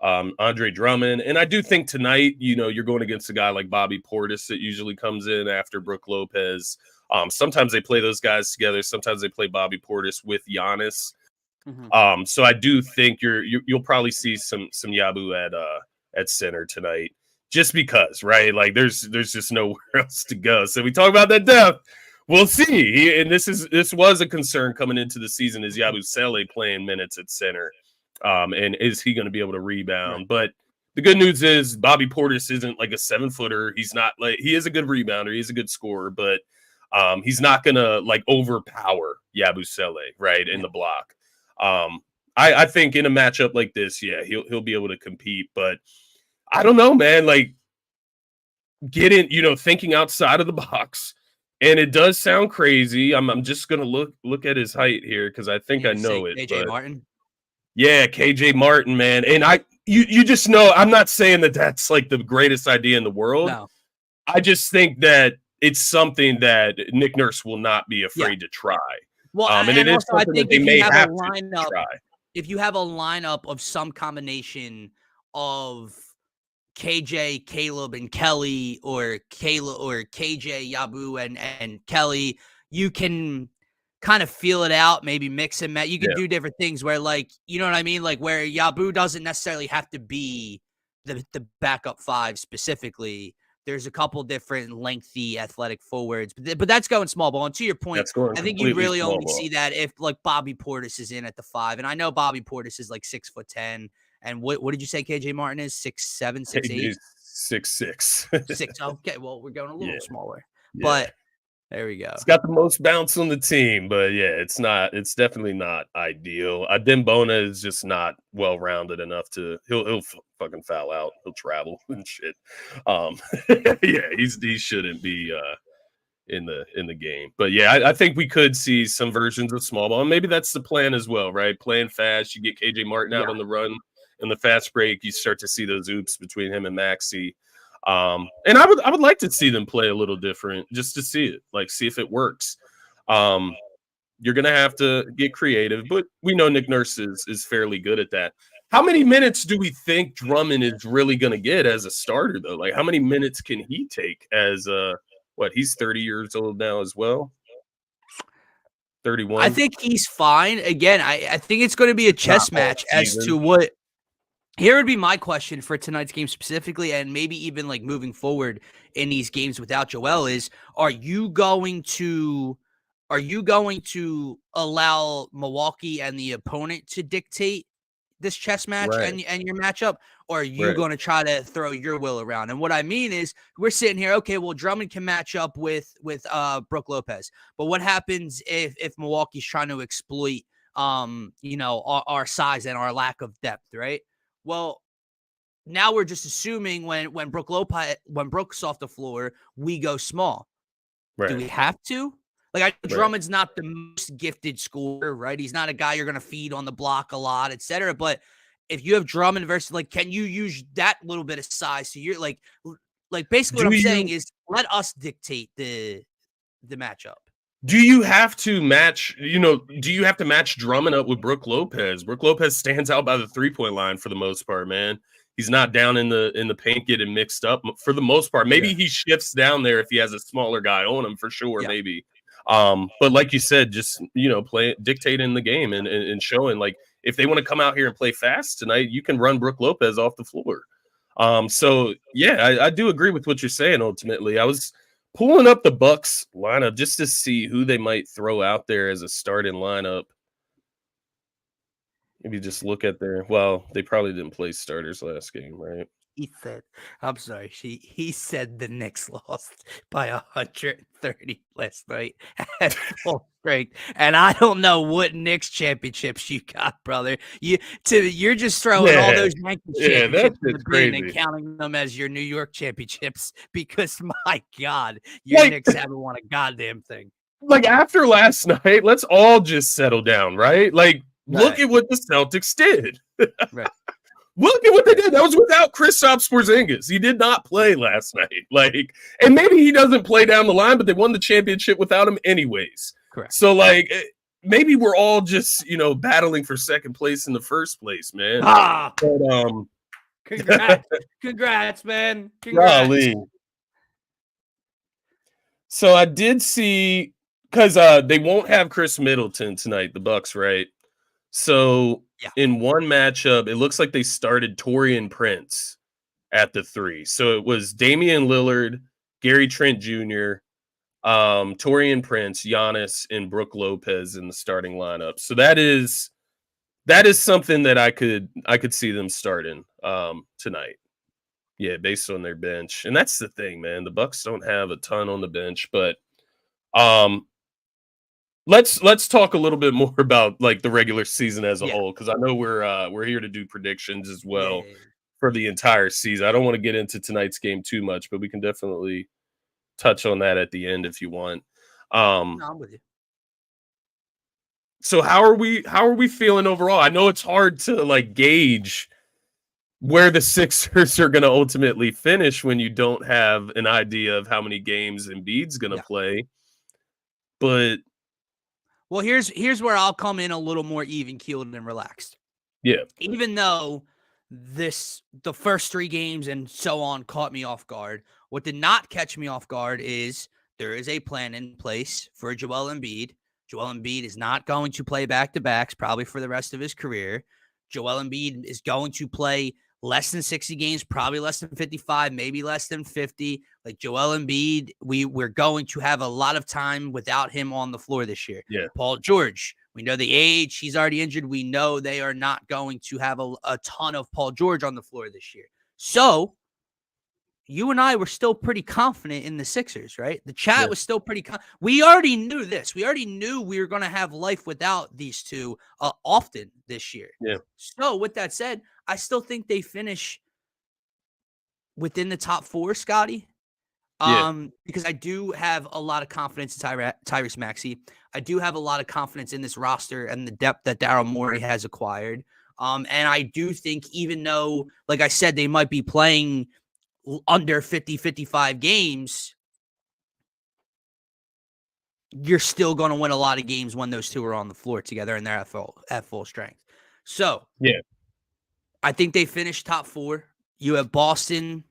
Andre Drummond. And I do think tonight, you're going against a guy like Bobby Portis that usually comes in after Brook Lopez. Sometimes they play those guys together. Sometimes they play Bobby Portis with Giannis. Mm-hmm. So I do think you'll probably see some Yabu at center tonight, just because, right? Like there's just nowhere else to go. So we talk about that depth. We'll see. And this was a concern coming into the season. Is Yabusele playing minutes at center? And is he going to be able to rebound? Right. But the good news is Bobby Portis isn't like a 7-footer. He's not like, he is a good rebounder. He's a good scorer, but he's not going to like overpower Yabusele, right, in the block. I think in a matchup like this, he'll be able to compete. But I don't know, man. Like thinking outside of the box. And it does sound crazy. I'm just gonna look at his height here because I think I know it. KJ Martin. Yeah, KJ Martin, man. And you just know I'm not saying that that's like the greatest idea in the world. No. I just think that it's something that Nick Nurse will not be afraid to try. Well, and it is something that they may have to try. If you have a lineup of some combination of KJ, Caleb, and Kelly, or KJ, Yabu, and Kelly, you can kind of feel it out, maybe mix and match. You can do different things where, like, you know what I mean? Like where Yabu doesn't necessarily have to be the backup 5 specifically. There's a couple different lengthy athletic forwards, but that's going small ball. And to your point, I think you really only see that if like Bobby Portis is in at the 5. And I know Bobby Portis is like 6'10". And what did you say KJ Martin is? 6'7", 6'8"? 6'6". 6. Okay, well, we're going a little Yeah, smaller, yeah. but there we go. He's got the most bounce on the team, but yeah, it's definitely not ideal. Dembona is just not well rounded enough to he'll fucking foul out. He'll travel and shit. Yeah, he shouldn't be in the game. But yeah, I think we could see some versions of small ball. And maybe that's the plan as well, right? Playing fast, you get KJ Martin out Yeah. on the run in the fast break, you start to see those oops between him and Maxey. And I would like to see them play a little different just to see it, like see if it works. You're gonna have to get creative, but we know Nick Nurse is fairly good at that. How many minutes do we think Drummond is really gonna get as a starter though? Like how many minutes can he take as he's 30 years old now as well? 31. I think he's fine. Again, I think it's going to be a chess match as to what. Here would be my question for tonight's game specifically, and maybe even like moving forward in these games without Joel is, are you going to allow Milwaukee and the opponent to dictate this chess match and your matchup, or are you going to try to throw your will around? And what I mean is we're sitting here, okay, well, Drummond can match up with Brook Lopez, but what happens if Milwaukee's trying to exploit our size and our lack of depth, right? Well, now we're just assuming when Brook's off the floor, we go small. Right. Do we have to? Like, Drummond's not the most gifted scorer, right? He's not a guy you're going to feed on the block a lot, et cetera. But if you have Drummond versus, like, can you use that little bit of size? So you're like basically what I'm saying is let us dictate the matchup. Do you have to match, do you have to match Drummond up with Brook Lopez? Brook Lopez stands out by the 3-point line for the most part, man. He's not down in the paint getting mixed up for the most part. Maybe he shifts down there if he has a smaller guy on him for sure, maybe. But like you said, just, dictating the game and showing, like, if they want to come out here and play fast tonight, you can run Brook Lopez off the floor. So, yeah, I do agree with what you're saying ultimately. I was pulling up the Bucks lineup just to see who they might throw out there as a starting lineup. Maybe just look at they probably didn't play starters last game, right? He said, I'm sorry, he said the Knicks lost by 130 last night at full strength. And I don't know what Knicks championships you got, brother. You're just throwing all those Yankees championships in the bin and counting them as your New York championships because, my God, your Knicks haven't won a goddamn thing. Like, after last night, let's all just settle down, right? Like, look at what the Celtics did. Right. Look at what they did. That was without Kristaps Porzingis. He did not play last night. Like, and maybe he doesn't play down the line, but they won the championship without him anyways. Correct. So, like, maybe we're all just, battling for second place in the first place, man. But, congrats, man. Congrats. Golly. So I did see, because they won't have Chris Middleton tonight, the Bucks, right? So in one matchup, it looks like they started Taurean Prince at the 3. So it was Damian Lillard, Gary Trent Jr., Taurean Prince, Giannis, and Brook Lopez in the starting lineup. So that is something that I could see them starting tonight. Yeah, based on their bench. And that's the thing, man. The Bucks don't have a ton on the bench, but Let's talk a little bit more about like the regular season as a whole, because I know we're here to do predictions as well for the entire season. I don't want to get into tonight's game too much, but we can definitely touch on that at the end if you want. No, I'm with you. So how are we feeling overall? I know it's hard to like gauge where the Sixers are going to ultimately finish when you don't have an idea of how many games Embiid's going to play, but. Well, here's where I'll come in a little more even-keeled and relaxed. Yeah. Even though the first 3 games and so on caught me off guard, what did not catch me off guard is there is a plan in place for Joel Embiid. Joel Embiid is not going to play back-to-backs probably for the rest of his career. Joel Embiid is going to play less than 60 games, probably less than 55, maybe less than 50. Like Joel Embiid, we're going to have a lot of time without him on the floor this year. Yeah. Paul George, we know the age. He's already injured. We know they are not going to have a ton of Paul George on the floor this year. So you and I were still pretty confident in the Sixers, right? The chat Yeah. was still pretty we already knew this. We already knew we were going to have life without these two often this year. Yeah. So with that said, I still think they finish within the top 4, Scotty. Because I do have a lot of confidence in Tyrese Maxey. I do have a lot of confidence in this roster and the depth that Daryl Morey has acquired. And I do think, even though, like I said, they might be playing under 50, 55 games, you're still going to win a lot of games when those two are on the floor together and they're at full strength. So, yeah, I think they finished top 4. You have Boston.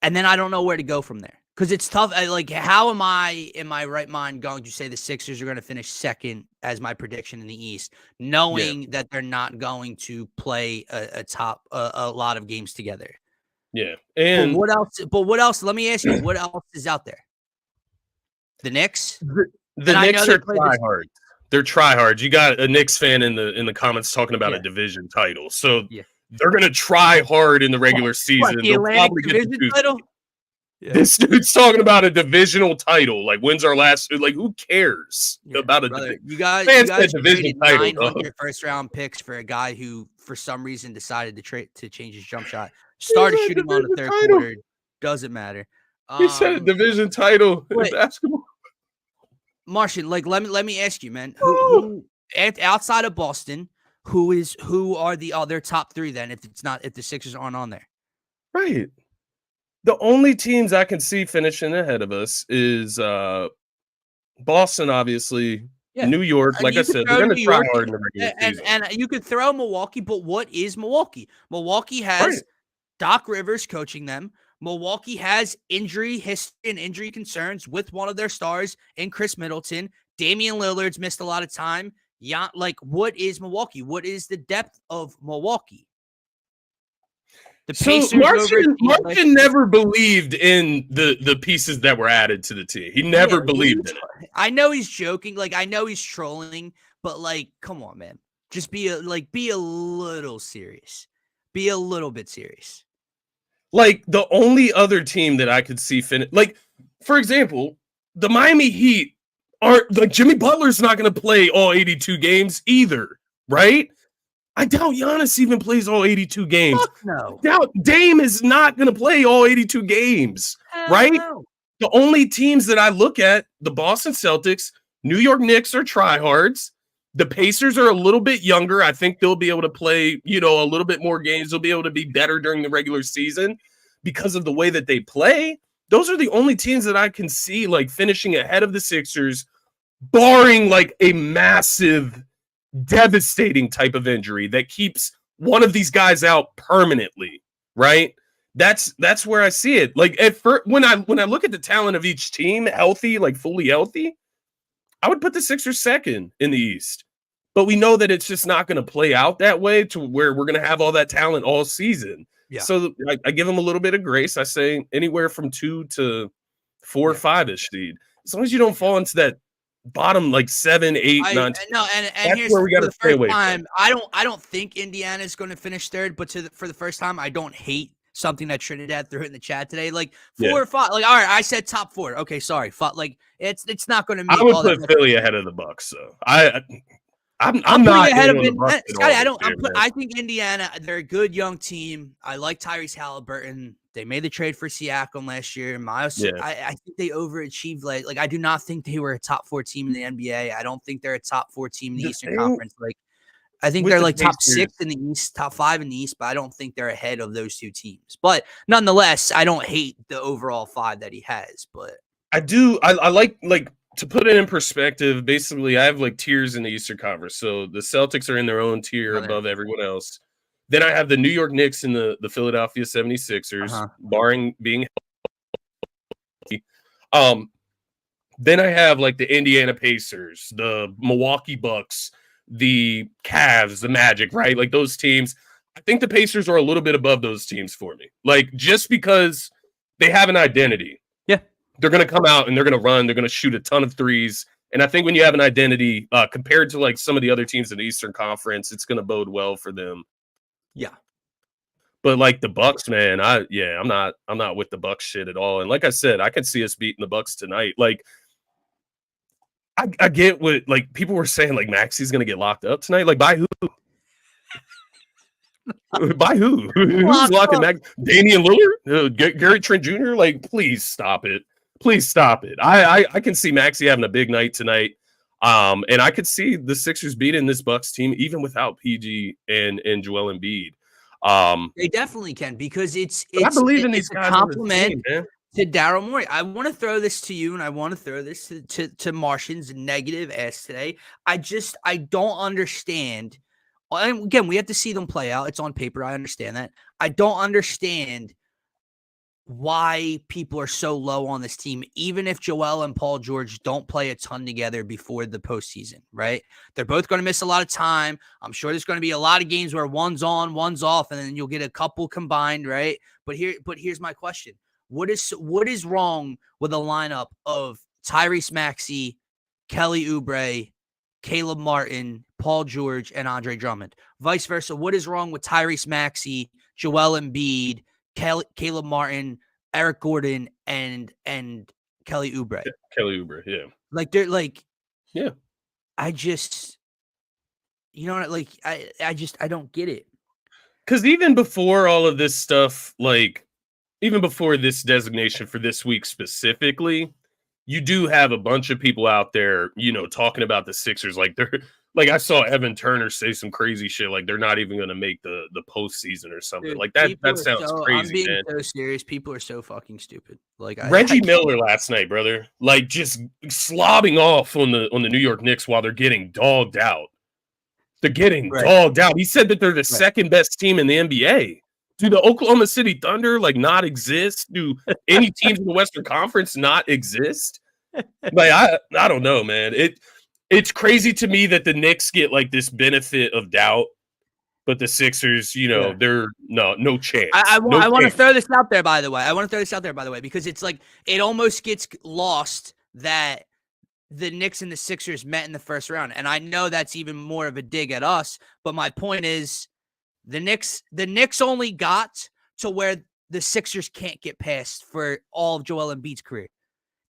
And then I don't know where to go from there because it's tough. Like, how am I in my right mind going to say the Sixers are going to finish second as my prediction in the East, knowing that they're not going to play a lot of games together? Yeah. And but what else? Let me ask you, what else is out there? The Knicks? The Knicks are tryhards. They're tryhards. You got a Knicks fan in the comments talking about a division title. So they're going to try hard in the regular season. The Atlantic division title? Yeah. This dude's talking about a divisional title. Like, when's our last? Like, who cares about a division? You guys traded 900 first-round picks for a guy who, for some reason, decided to change his jump shot. Started shooting on the third quarter. Doesn't matter. He said a division title in basketball. Martian, like, let me ask you, man. Who outside of Boston? Who are the other top 3 then? If the Sixers aren't on there, right? The only teams I can see finishing ahead of us is Boston, obviously. Yeah. New York, like I said, they're going to try hard in the regular season. And you could throw Milwaukee, but what is Milwaukee? Milwaukee has Doc Rivers coaching them. Milwaukee has injury history and injury concerns with one of their stars in Chris Middleton. Damian Lillard's missed a lot of time. Yeah, like, what is Milwaukee? What is the depth of Milwaukee? The Pacers. Martian never believed in the pieces that were added to the team. He never believed in it. I know he's joking. Like, I know he's trolling, but, like, come on, man. Just be a little serious. Be a little bit serious. Like, the only other team that I could see like, for example, the Miami Heat aren't, like, Jimmy Butler's not going to play all 82 games either, right? I doubt Giannis even plays all 82 games. Fuck no. I doubt Dame is not going to play all 82 games, right? No. The only teams that I look at, the Boston Celtics, New York Knicks are tryhards. The Pacers are a little bit younger. I think they'll be able to play, a little bit more games. They'll be able to be better during the regular season because of the way that they play. Those are the only teams that I can see, like, finishing ahead of the Sixers, barring, like, a massive, devastating type of injury that keeps one of these guys out permanently, right? That's where I see it. Like, when I look at the talent of each team, healthy, like fully healthy, I would put the Sixers second in the East. But we know that it's just not going to play out that way to where we're going to have all that talent all season. Yeah. So I give them a little bit of grace. I say anywhere from 2 to 4 or 5-ish seed. As long as you don't fall into that bottom, like 7, 8, 9. No, and here's where we got to stay away from. I don't think Indiana is going to finish third, but for the first time, I don't hate something that Trinidad threw in the chat today. Like 4 or 5. Like, all right, I said top 4. Okay, sorry. Like, it's not going to mean. I would put Philly ahead of the Bucks, so I'm not ahead of Scotty. I think Indiana, they're a good young team. I like Tyrese Halliburton. They made the trade for Siakam last year. Miles, I think they overachieved. Like, I do not think they were a top 4 team in the NBA. I don't think they're a top 4 team in the Eastern Conference. Like, I think they're like top 6 in the East, top 5 in the East, but I don't think they're ahead of those 2 teams. But nonetheless, I don't hate the overall 5 that he has. But I do. I like to put it in perspective. Basically, I have like tiers in the Eastern Conference. So the Celtics are in their own tier above everyone else. Then I have the New York Knicks and the Philadelphia 76ers, barring being healthy. Then I have like the Indiana Pacers, the Milwaukee Bucks, the Cavs, the Magic, right? Like those teams. I think the Pacers are a little bit above those teams for me. Like, just because they have an identity. Yeah. They're going to come out and they're going to run. They're going to shoot a ton of threes. And I think when you have an identity compared to like some of the other teams in the Eastern Conference, it's going to bode well for them. Yeah. But like the Bucks, man, I'm not with the Bucks shit at all. And like I said, I could see us beating the Bucks tonight. Like I get what like people were saying, like Maxi's gonna get locked up tonight. Like by who? By who? Who's Locked locking up. Max? Damian Lillard? Gary Trent Jr.? Like, please stop it. Please stop it. I can see Maxey having a big night tonight. And I could see the Sixers beating this Bucks team even without PG and Joel Embiid. They definitely can, because it's I believe in these a guys on the compliment team, man. to Daryl Morey. I want to throw this to you, and I want to throw this to Martian's negative ass today. I don't understand. And again, we have to see them play out. It's on paper. I understand that. I don't understand why people are so low on this team, even if Joel and Paul George don't play a ton together before the postseason, right? They're both going to miss a lot of time. I'm sure there's going to be a lot of games where one's on, one's off, and then you'll get a couple combined, right? But here's my question. What is wrong with a lineup of Tyrese Maxey, Kelly Oubre, Caleb Martin, Paul George, and Andre Drummond? Vice versa, what is wrong with Tyrese Maxey, Joel Embiid, Caleb Martin, Eric Gordon, and Kelly Oubre? Kelly Oubre, yeah. Like, they're like, yeah. I just, I don't get it. Because even before all of this stuff, like, even before this designation for this week specifically, you do have a bunch of people out there, talking about the Sixers. Like like I saw Evan Turner say some crazy shit. Like they're not even going to make the postseason or something. Dude, like that sounds crazy. I'm being man. so serious. People are so fucking stupid. Like Reggie Miller last night, brother, like just slobbing off on the New York Knicks while they're getting dogged out. They're getting dogged out. He said that they're the second best team in the NBA. Do the Oklahoma City Thunder not exist? Do any teams in the Western Conference not exist? Like I don't know, man. It's crazy to me that the Knicks get like this benefit of doubt, but the Sixers, they're no chance. I want to throw this out there, by the way. Because it's like it almost gets lost that the Knicks and the Sixers met in the first round, and I know that's even more of a dig at us. But my point is, the Knicks only got to where the Sixers can't get past for all of Joel Embiid's career.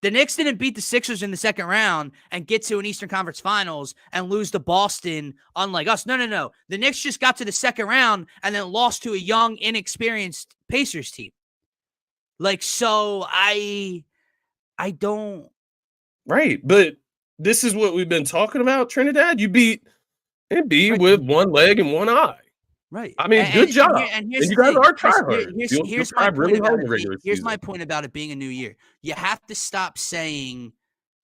The Knicks didn't beat the Sixers in the second round and get to an Eastern Conference Finals and lose to Boston, unlike us. No. The Knicks just got to the second round and then lost to a young, inexperienced Pacers team. Like, so I don't. Right, but this is what we've been talking about, Trinidad. You beat Embiid with one leg and one eye. Right. I mean, good job. And here's you guys are tryhard. Here's my point about it. Here's my point about it being a new year. You have to stop saying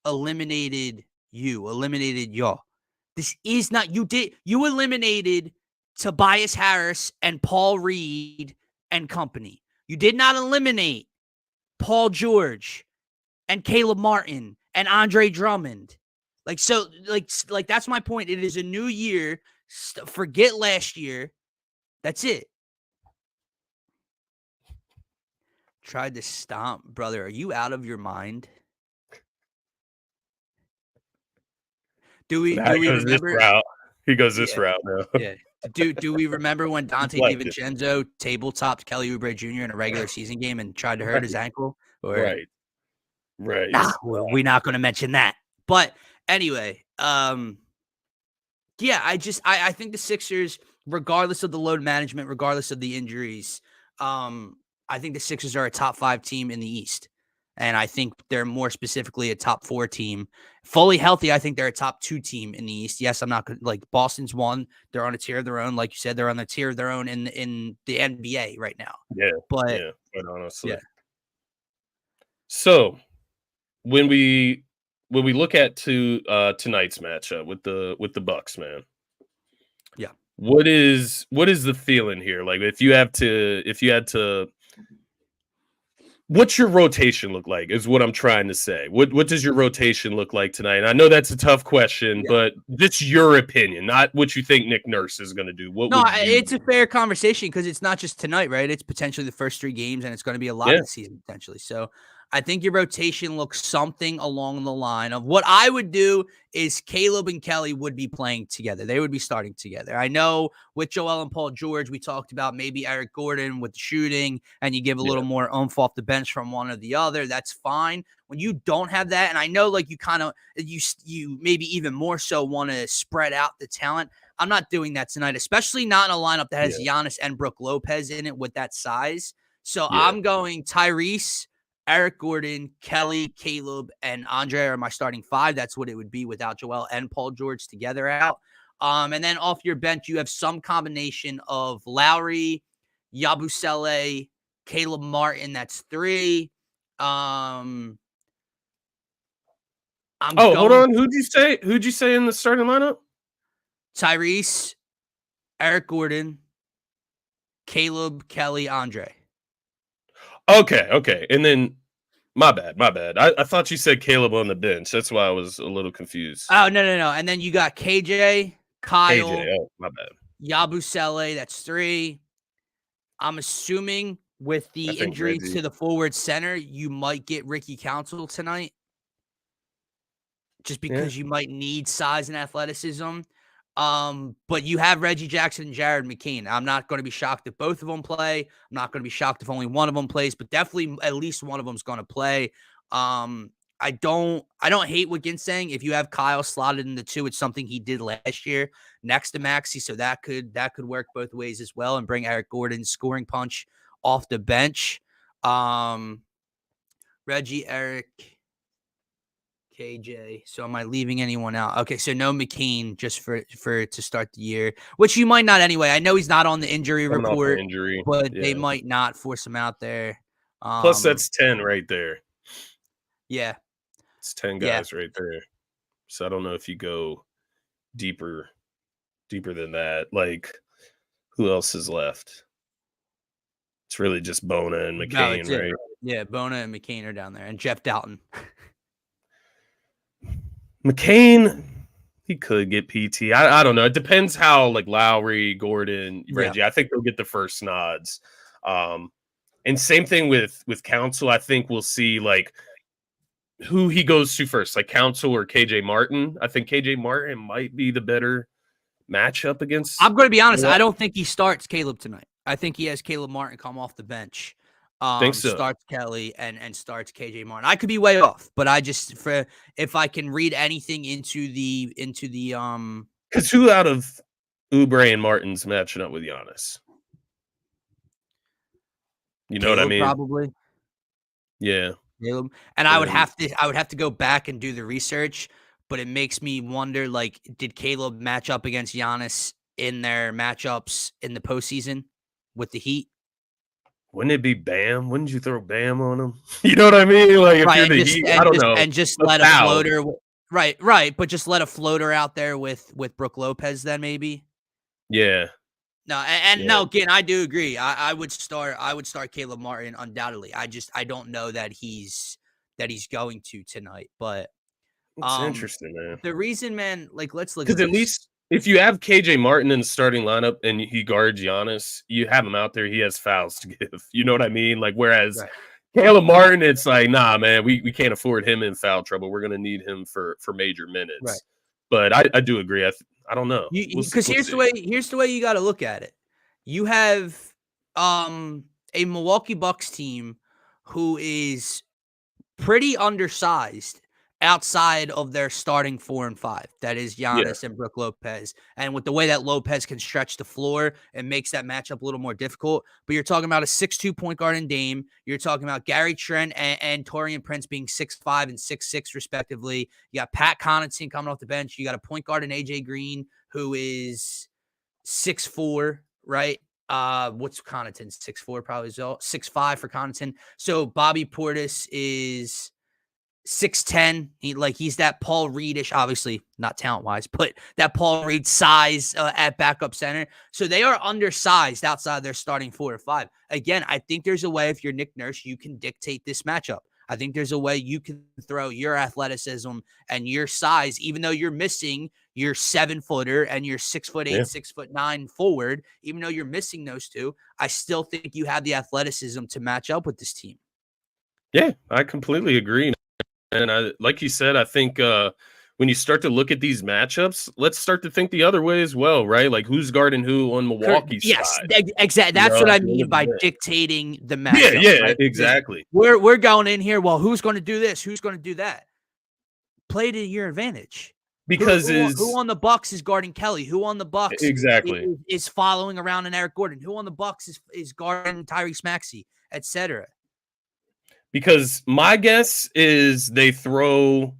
eliminated y'all. This is not, you eliminated Tobias Harris and Paul Reed and company. You did not eliminate Paul George and Caleb Martin and Andre Drummond. Like, so like that's my point. It is a new year. Forget last year. That's it. Tried to stomp, brother. Are you out of your mind? Do we remember this route? He goes this route now. Yeah. Do we remember when Dante DiVincenzo tabletopped Kelly Oubre Jr. in a regular season game and tried to hurt his ankle? Right. Nah, well, we're not going to mention that. But anyway, yeah, I think the Sixers, regardless of the load management, regardless of the injuries, I think the Sixers are a top 5 team in the East. And I think they're more specifically a top 4 team. Fully healthy, I think they're a top 2 team in the East. Yes, I'm not like Boston's 1. They're on a tier of their own. Like you said, they're on a tier of their own in the NBA right now. Yeah. But yeah, quite honestly. Yeah. So when we look at tonight's matchup with the Bucks, man. Yeah. What is the feeling here? Like if you had to what's your rotation look like is what I'm trying to say. What does your rotation look like tonight? And I know that's a tough question, but it's your opinion, not what you think Nick Nurse is going to do. It's a fair conversation because it's not just tonight, right? It's potentially the first 3 games, and it's going to be a lot of the season potentially. So I think your rotation looks something along the line of what I would do is Caleb and Kelly would be playing together. They would be starting together. I know with Joel and Paul George, we talked about maybe Eric Gordon with the shooting and you give a little more oomph off the bench from one or the other. That's fine. When you don't have that, and I know like you kind of, you maybe even more so want to spread out the talent. I'm not doing that tonight, especially not in a lineup that has Giannis and Brook Lopez in it with that size. So I'm going Tyrese, Eric Gordon, Kelly, Caleb, and Andre are my starting five. That's what it would be without Joel and Paul George together out. And then off your bench, you have some combination of Lowry, Yabusele, Caleb Martin. That's three. Hold on. Who'd you say in the starting lineup? Tyrese, Eric Gordon, Caleb, Kelly, Andre. Okay. And then my bad. I thought you said Caleb on the bench. That's why I was a little confused. Oh, no. And then you got KJ, Kyle, my bad. Yabusele, that's three. I'm assuming with the injury to the forward center, you might get Ricky Council tonight. Just because you might need size and athleticism. But you have Reggie Jackson and Jared McCain. I'm not going to be shocked if both of them play. I'm not going to be shocked if only one of them plays, but definitely at least one of them is going to play. I don't hate what Gint's saying. If you have Kyle slotted in the two, it's something he did last year next to Maxey, so that could work both ways as well and bring Eric Gordon's scoring punch off the bench. Reggie, Eric, KJ. So am I leaving anyone out? Okay, so no McKean just for to start the year, which you might not anyway. I know he's not on the injury report, but they might not force him out there. Plus, that's 10 right there. Yeah. It's 10 guys right there. So I don't know if you go deeper than that. Like, who else is left? It's really just Bona and McCain, right? Yeah, Bona and McCain are down there, and Jeff Dalton. McCain, he could get PT. I don't know. It depends how like Lowry, Gordon, Reggie. I think they'll get the first nods. And same thing with Council. I think we'll see like who he goes to first, like Council or KJ Martin. I think KJ Martin might be the better matchup against. I'm going to be honest. I don't think he starts Caleb tonight. I think he has Caleb Martin come off the bench. Think so. Starts Kelly and starts KJ Martin. I could be way off, but I just if I can read anything into the because who out of Oubre and Martin's matching up with Giannis? You know Caleb, what I mean? Probably. Yeah. Caleb. And I would have to go back and do the research, but it makes me wonder, like, did Caleb match up against Giannis in their matchups in the postseason with the Heat? Wouldn't it be Bam? Wouldn't you throw Bam on him? You know what I mean? Like, if you're the Heat, I don't know. And just let a floater. Right. But just let a floater out there with Brook Lopez then maybe. Yeah. No, and no, again, I do agree. I would start Caleb Martin undoubtedly. I don't know that he's going to tonight, but it's interesting, man. The reason, man, like let's look at at least if you have KJ Martin in the starting lineup and he guards Giannis, you have him out there, he has fouls to give. You know what I mean? Like whereas Caleb Martin, it's like, nah, man, we can't afford him in foul trouble. We're gonna need him for major minutes. Right. But I do agree. I don't know. Because here's the way you got to look at it. You have a Milwaukee Bucks team who is pretty undersized outside of their starting 4 and 5. That is Giannis and Brook Lopez. And with the way that Lopez can stretch the floor, it makes that matchup a little more difficult. But you're talking about a 6'2" point guard in Dame. You're talking about Gary Trent and Taurean Prince being 6'5" and 6'6" respectively. You got Pat Connaughton coming off the bench. You got a point guard in AJ Green who is 6'4", right? What's Connaughton's 6'4" probably as well. 6'5" for Connaughton. So Bobby Portis is 6'10". He's that Paul Reed-ish, obviously not talent-wise, but that Paul Reed size at backup center. So they are undersized outside their starting 4 or 5. Again, I think there's a way if you're Nick Nurse, you can dictate this matchup. I think there's a way you can throw your athleticism and your size, even though you're missing your 7-footer and your 6'8", 6'9" forward, even though you're missing those two, I still think you have the athleticism to match up with this team. Yeah, I completely agree. And like you said, I think when you start to look at these matchups, let's start to think the other way as well, right? Like who's guarding who on Milwaukee's Yes, side. exactly. You That's know, what at I the end mean of the by day. dictating the Yeah, matchup, yeah, right? Because exactly. we're going in here. Well, who's going to do this? Who's going to do that? Play to your advantage. Because Who on the Bucks is guarding Kelly? Who on the Bucks exactly. is following around an Eric Gordon? Who on the Bucks is guarding Tyrese Maxey, etc. Because my guess is they throw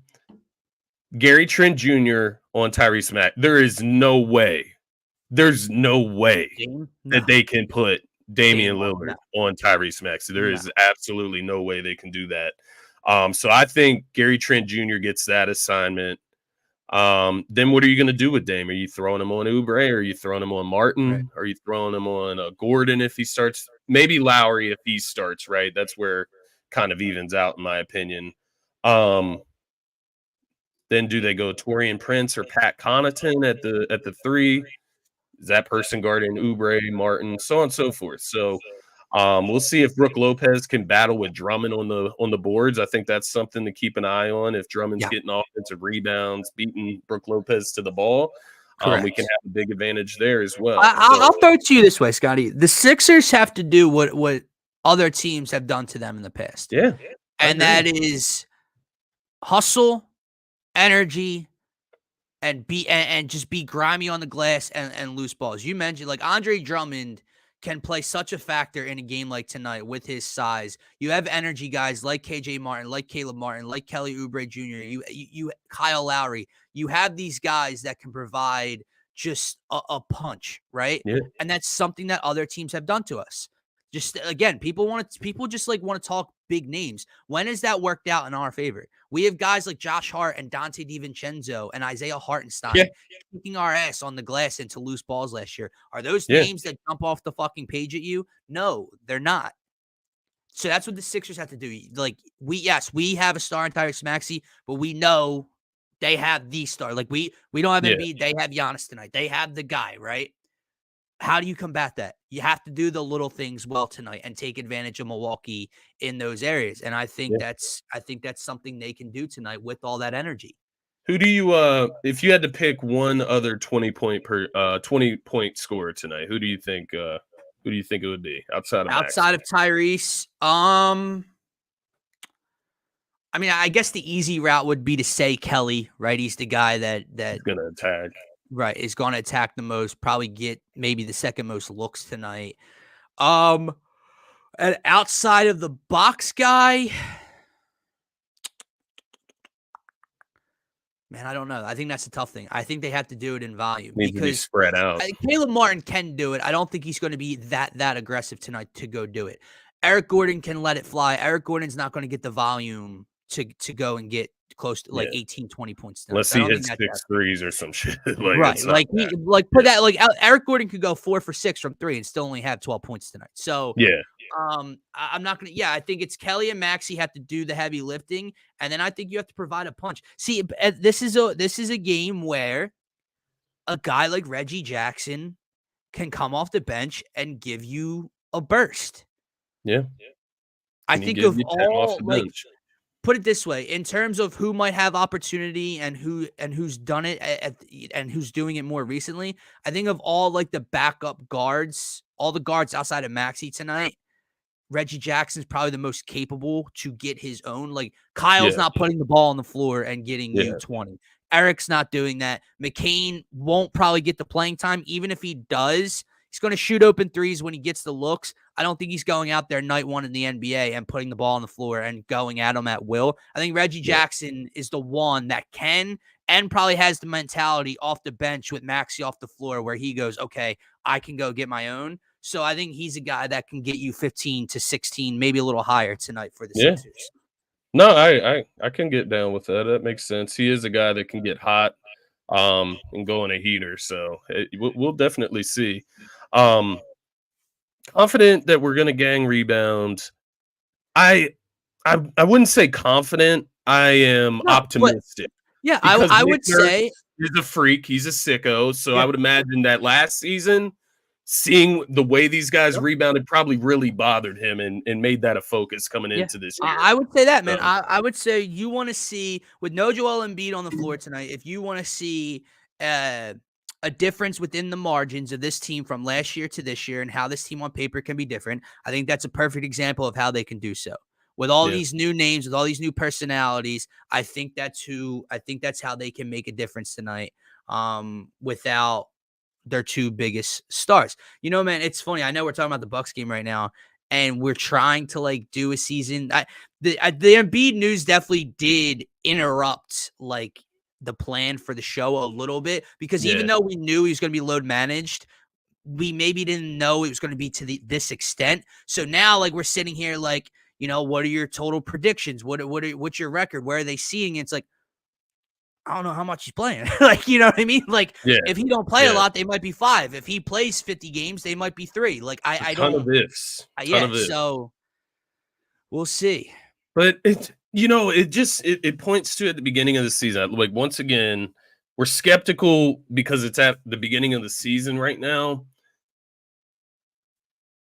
Gary Trent Jr. on Tyrese Mack. There is no way. There's no way Dame? No. that they can put Damian Dame, Lillard no. on Tyrese Maxey. There No. is absolutely no way they can do that. So I think Gary Trent Jr. gets that assignment. Then what are you going to do with Dame? Are you throwing him on Oubre? Are you throwing him on Martin? Right. Are you throwing him on Gordon if he starts? Maybe Lowry if he starts, right? That's where kind of evens out, in my opinion. Then do they go Torian Prince or Pat Connaughton at the 3? Is that person guarding Oubre, Martin, so on and so forth. So we'll see if Brook Lopez can battle with Drummond on the boards. I think that's something to keep an eye on. If Drummond's getting offensive rebounds, beating Brook Lopez to the ball, we can have a big advantage there as well. I'll throw it to you this way, Scotty. The Sixers have to do what other teams have done to them in the past. Yeah. And that is hustle, energy, and just be grimy on the glass and loose balls. You mentioned like Andre Drummond can play such a factor in a game like tonight with his size. You have energy guys like KJ Martin, like Caleb Martin, like Kelly Oubre Jr., you Kyle Lowry. You have these guys that can provide just a punch, right? Yeah. And that's something that other teams have done to us. Just again, people just like want to talk big names. When has that worked out in our favor? We have guys like Josh Hart and Dante DiVincenzo and Isaiah Hartenstein kicking our ass on the glass into loose balls last year. Are those names that jump off the fucking page at you? No, they're not. So that's what the Sixers have to do. Like we have a star in Tyrese Maxey, but we know they have the star. Like we don't have Embiid, they have Giannis tonight. They have the guy, right? How do you combat that? You have to do the little things well tonight and take advantage of Milwaukee in those areas. And I think that's something they can do tonight with all that energy. Who do you if you had to pick one other 20-point scorer tonight, who do you think it would be outside of Tyrese? I mean, I guess the easy route would be to say Kelly, right? He's the guy that's going to attack. Right, is going to attack the most, probably get maybe the second most looks tonight. And outside of the box guy, man, I don't know. I think that's a tough thing. I think they have to do it in volume because spread out. Caleb Martin can do it. I don't think he's going to be that aggressive tonight to go do it. Eric Gordon can let it fly. Eric Gordon's not going to get the volume to go and get close to like 18, 20 points. Unless he hits 6 threes or some shit. Right. Eric Gordon could go 4 for 6 from 3 and still only have 12 points tonight. So I'm not going to, I think it's Kelly and Maxey have to do the heavy lifting. And then I think you have to provide a punch. See, this is a game where a guy like Reggie Jackson can come off the bench and give you a burst. Yeah. I think of all, like, put it this way, in terms of who might have opportunity and who's done it and who's doing it more recently, I think of all like the backup guards, all the guards outside of Maxey tonight, Reggie Jackson's probably the most capable to get his own. Like Kyle's not putting the ball on the floor and getting you 20. Eric's not doing that. McCain won't probably get the playing time. Even if he does, he's going to shoot open threes when he gets the looks. I don't think he's going out there night one in the NBA and putting the ball on the floor and going at him at will. I think Reggie Jackson is the one that can and probably has the mentality off the bench with Maxey off the floor where he goes, okay, I can go get my own. So I think he's a guy that can get you 15 to 16, maybe a little higher tonight for the Sixers. No, I can get down with that. That makes sense. He is a guy that can get hot and go on a heater. So we'll definitely see. Confident that we're going to gang rebound. I wouldn't say confident. I am optimistic. I would say he's a freak. He's a sicko. So I would imagine that last season seeing the way these guys rebounded probably really bothered him and made that a focus coming Yeah, into this year. I would say that, man. So, I would say you want to see, with no Joel Embiid on the floor tonight, if you want to see a difference within the margins of this team from last year to this year and how this team on paper can be different, I think that's a perfect example of how they can do so. With all these new names, with all these new personalities, I think that's how they can make a difference tonight. Without their two biggest stars. You know, man, it's funny. I know we're talking about the Bucks game right now, and we're trying to like do a season. The Embiid news definitely did interrupt like the plan for the show a little bit, because even though we knew he was going to be load managed, we maybe didn't know it was going to be to this extent. So now, like, we're sitting here like, you know, what are your total predictions? What's your record? Where are they seeing? It's like, I don't know how much he's playing. Like, you know what I mean? Like, if he don't play a lot, they might be 5. If he plays 50 games, they might be 3. Like, I ton don't. of ifs. So we'll see. But it points to at the beginning of the season. Like, once again, we're skeptical because it's at the beginning of the season right now.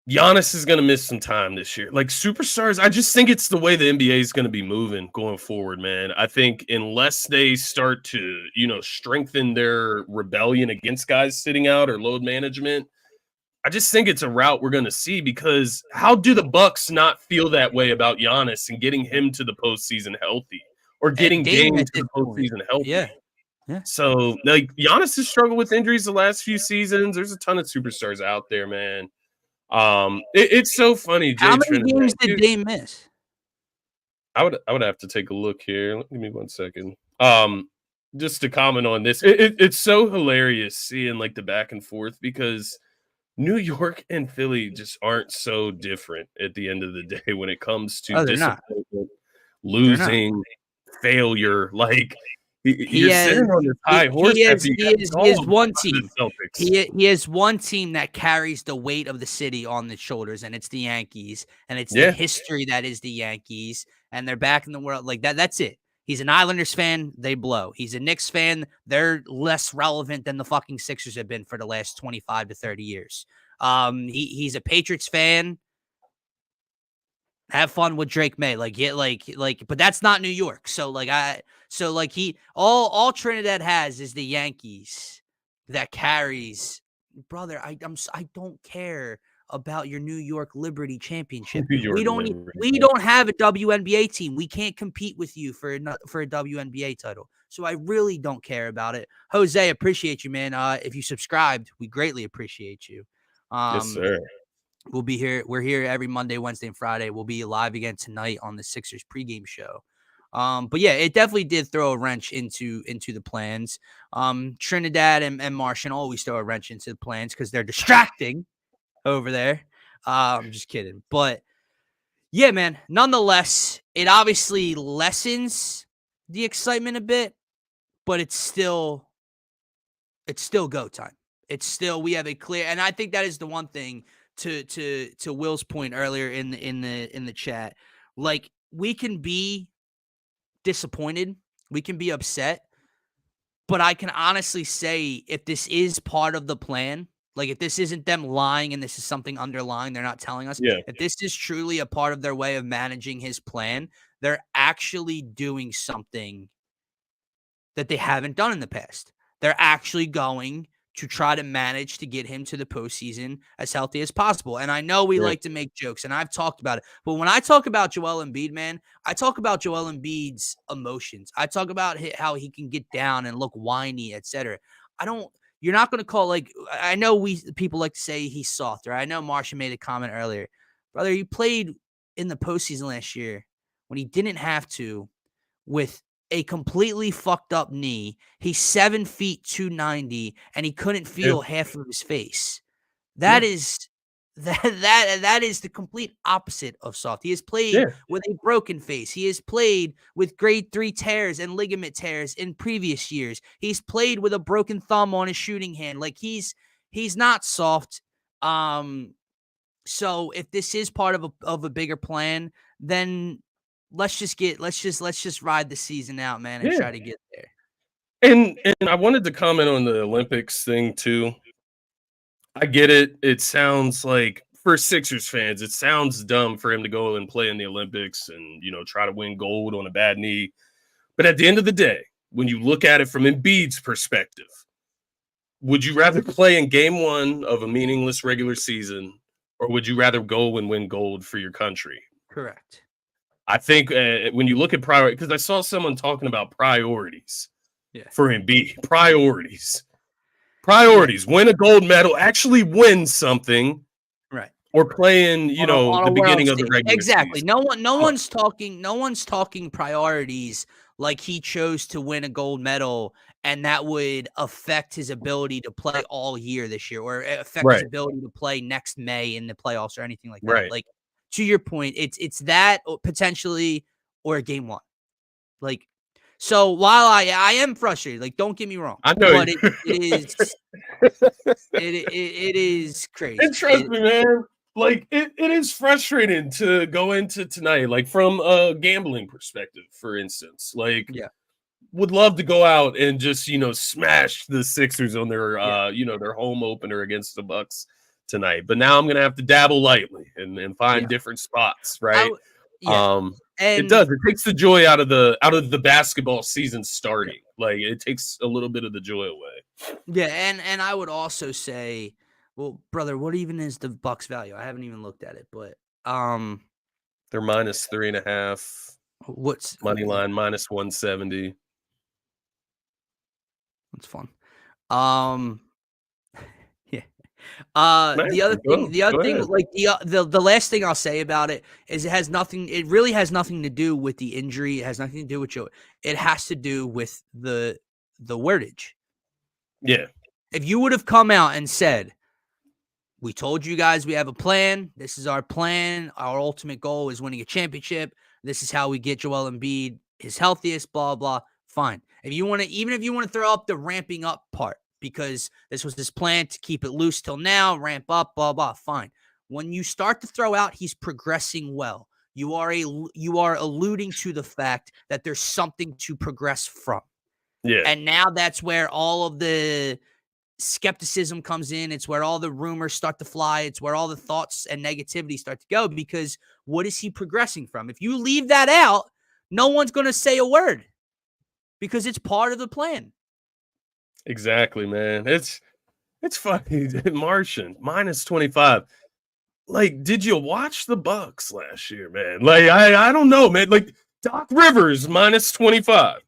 Giannis is going to miss some time this year. Like, superstars, I just think it's the way the NBA is going to be moving going forward, man. I think unless they start to, strengthen their rebellion against guys sitting out or load management, I just think it's a route we're going to see, because how do the Bucks not feel that way about Giannis and getting him to the postseason healthy, or getting Dame to the postseason healthy? Yeah. So, like, Giannis has struggled with injuries the last few seasons. There's a ton of superstars out there, man. It's so funny. How many games did Dame miss? I would have to take a look here. Give me 1 second. Just to comment on this, it's so hilarious seeing like the back and forth, because New York and Philly just aren't so different at the end of the day when it comes to disappointment, losing, failure. Like, you're sitting on this high horse. He has one team. He has one team that carries the weight of the city on the shoulders, and it's the Yankees, and it's the history that is the Yankees, and they're back in the world like that. That's it. He's an Islanders fan. They blow. He's a Knicks fan. They're less relevant than the fucking Sixers have been for the last 25 to 30 years. He's a Patriots fan. Have fun with Drake May. But that's not New York. So all Trinidad has is the Yankees that carries. Brother, I don't care about your New York Liberty championship. We don't have a WNBA team. We can't compete with you for a WNBA title. So I really don't care about it. Jose, appreciate you, man. If you subscribed, we greatly appreciate you. Yes, sir. We'll be here. We're here every Monday, Wednesday, and Friday. We'll be live again tonight on the Sixers pregame show. But yeah, it definitely did throw a wrench into the plans. Trinidad and Martian always throw a wrench into the plans because they're distracting over there. I'm just kidding. But yeah, man, nonetheless, it obviously lessens the excitement a bit, but it's still go time. It's still, we have a clear, and I think that is the one thing to Will's point earlier in the chat. Like, we can be disappointed, we can be upset, but I can honestly say, if this is part of the plan, like if this isn't them lying and this is something underlying they're not telling us, if this is truly a part of their way of managing his plan, they're actually doing something that they haven't done in the past. They're actually going to try to manage to get him to the postseason as healthy as possible. And I know we like to make jokes, and I've talked about it. But when I talk about Joel Embiid, man, I talk about Joel Embiid's emotions. I talk about how he can get down and look whiny, etc. You're not going to call, like, I know people like to say he's soft, or I know Martian made a comment earlier. Brother, he played in the postseason last year when he didn't have to, with a completely fucked up knee. He's 7 feet 290, and he couldn't feel half of his face. That is the complete opposite of soft. He has played with a broken face. He has played with grade 3 tears and ligament tears in previous years. He's played with a broken thumb on his shooting hand. Like, he's not soft. So if this is part of a bigger plan, then let's just ride the season out, man, and try to get there. And I wanted to comment on the Olympics thing too. I get it. It sounds like for Sixers fans, it sounds dumb for him to go and play in the Olympics and try to win gold on a bad knee. But at the end of the day, when you look at it from Embiid's perspective, would you rather play in game one of a meaningless regular season, or would you rather go and win gold for your country? Correct. I think when you look at priorities, because I saw someone talking about priorities for Embiid. Priorities. Win a gold medal, actually win something. Right. Or playing, the beginning of the regular season. No one's talking priorities like he chose to win a gold medal and that would affect his ability to play all year this year or affect his ability to play next May in the playoffs or anything like that. Right. Like, to your point, it's that potentially or game one. Like, so while I am frustrated, like, don't get me wrong, I know, but it is crazy. And trust me, man. Like, it is frustrating to go into tonight, like, from a gambling perspective, for instance. Like, would love to go out and just, smash the Sixers on their, their home opener against the Bucks tonight. But now I'm going to have to dabble lightly and find different spots, right? And it does. It takes the joy out of the basketball season starting. Like, it takes a little bit of the joy away. Yeah, and I would also say, well, brother, what even is the Bucks value? I haven't even looked at it, but they're minus 3.5. What's money line minus 170? That's fun. Yeah. The other thing, like the last thing I'll say about it is it really has nothing to do with the injury. It has nothing to do with Joe. It has to do with the wordage. Yeah. If you would have come out and said, we told you guys we have a plan. This is our plan. Our ultimate goal is winning a championship. This is how we get Joel Embiid his healthiest, blah, blah. Fine. Even if you want to throw up the ramping up part, because this was his plan to keep it loose till now, ramp up, blah, blah, fine. When you start to throw out, he's progressing well. You are alluding to the fact that there's something to progress from. Yeah. And now that's where all of the skepticism comes in. It's where all the rumors start to fly. It's where all the thoughts and negativity start to go, because what is he progressing from? If you leave that out, no one's going to say a word because it's part of the plan. Exactly, man. It's funny. Martian minus 25. Like, did you watch the Bucks last year, man? Like, I don't know, man. Like, Doc Rivers minus 25.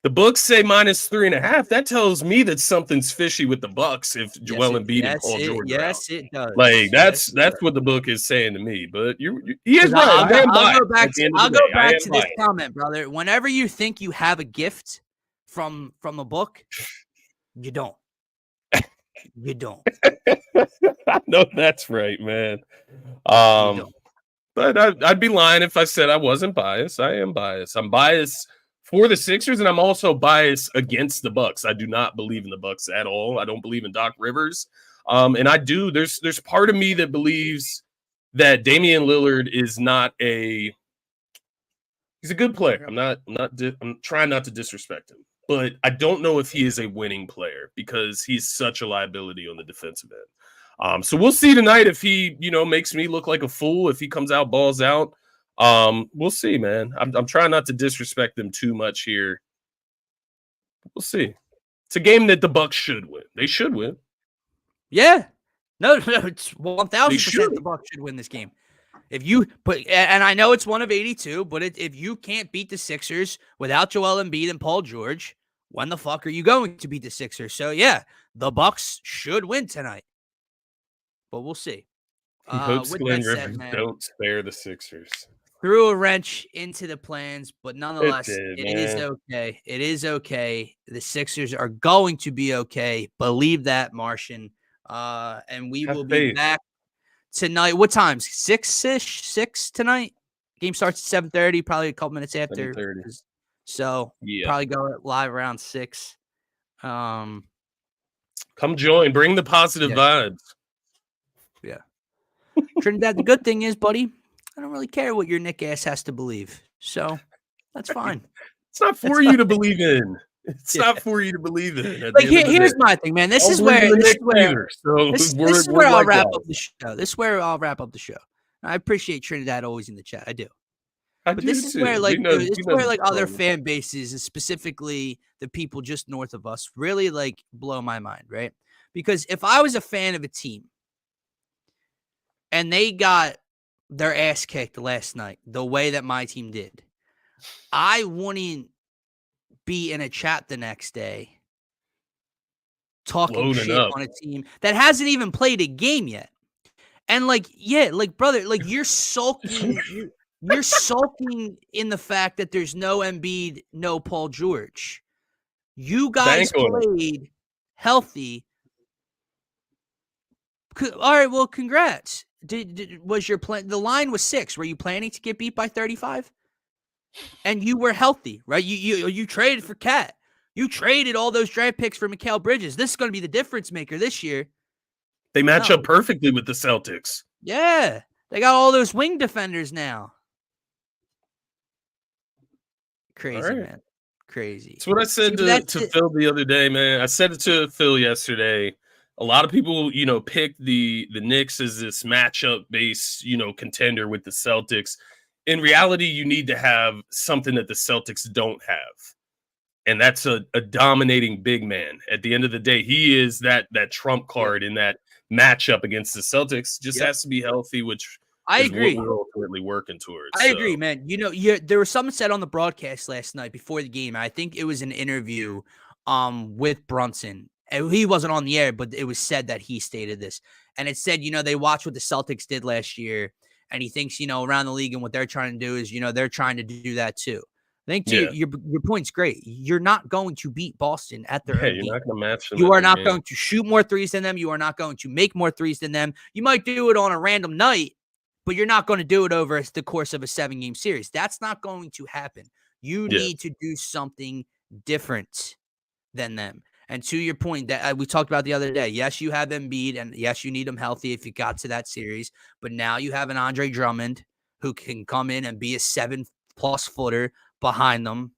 The books say minus 3.5. That tells me that something's fishy with the Bucks if Joel Embiid and Paul George are out. It does. Like, that's what the book is saying to me. But he is right. I'll go back to this comment, brother. Whenever you think you have a gift from a book, you don't. You don't. I know that's right, man. But I'd be lying if I said I wasn't biased. I am biased. I'm biased for the Sixers, and I'm also biased against the Bucks. I do not believe in the Bucks at all. I don't believe in Doc Rivers. And I do. There's part of me that believes that Damian Lillard is not he's a good player. I'm trying not to disrespect him, but I don't know if he is a winning player because he's such a liability on the defensive end. So we'll see tonight if he, makes me look like a fool, if he comes out, balls out. We'll see, man. I'm trying not to disrespect them too much here. We'll see. It's a game that the Bucks should win. They should win. Yeah. No, it's 1,000% the Bucks should win this game. If you and I know it's one of 82, but if you can't beat the Sixers without Joel Embiid and Paul George, when the fuck are you going to beat the Sixers? So yeah, the Bucks should win tonight, but we'll see. He hopes Glenn Rivers don't spare the Sixers. Threw a wrench into the plans, but nonetheless, it is okay. It is okay. The Sixers are going to be okay. Believe that, Martian. And we will be back tonight. What times? 6-ish? 6 tonight? Game starts at 7:30, probably a couple minutes after. 7:30. So probably go live around 6. Come join. Bring the positive vibes. Yeah. Trinidad, the good thing is, buddy, I don't really care what your Nick ass has to believe. So that's fine. It's not for you to believe in. It's not for you to believe in. At Like, the end of the here's day, my thing, man. This I is don't believe in where the this is Knicks where either. So this is we're where I'll wrap likewise. up the show. This is where I'll wrap up the show. I appreciate Trinidad always in the chat. I do. I But do this is where too. We like know this we is know where the like other problem. fan bases, and specifically the people just north of us, really like blow my mind, right? Because if I was a fan of a team and they got their ass kicked last night, the way that my team did, I wouldn't be in a chat the next day talking Loading shit up. on a team that hasn't even played a game yet. And like, yeah, like brother, like you're sulking, you're sulking in the fact that there's no Embiid, no Paul George. You guys Bank on it. played healthy. All right, well, congrats. Was your plan? The line was 6. Were you planning to get beat by 35? And you were healthy, right? You traded for Cat. You traded all those draft picks for Mikal Bridges. This is going to be the difference maker this year. They match No. up perfectly with the Celtics. Yeah, they got all those wing defenders now. Crazy, Right. man. Crazy. It's what I said to Phil the other day, man. I said it to Phil yesterday. A lot of people, pick the Knicks as this matchup based, contender with the Celtics. In reality, you need to have something that the Celtics don't have. And that's a dominating big man. At the end of the day, he is that trump card in that matchup against the Celtics. Just has to be healthy, which I is agree. what we're ultimately working towards. I agree, man. There was something said on the broadcast last night before the game. I think it was an interview with Brunson. And he wasn't on the air, but it was said that he stated this. And it said, they watched what the Celtics did last year. And he thinks, around the league and what they're trying to do is, they're trying to do that too. I think your point's great. You're not going to beat Boston at their own you're game. not going to match them. You are not going to shoot more threes than them. You are not going to make more threes than them. You might do it on a random night, but you're not going to do it over the course of a 7-game series. That's not going to happen. You need to do something different than them. And to your point that we talked about the other day, yes, you have Embiid, and yes, you need him healthy if you got to that series. But now you have an Andre Drummond who can come in and be a 7+ footer behind them,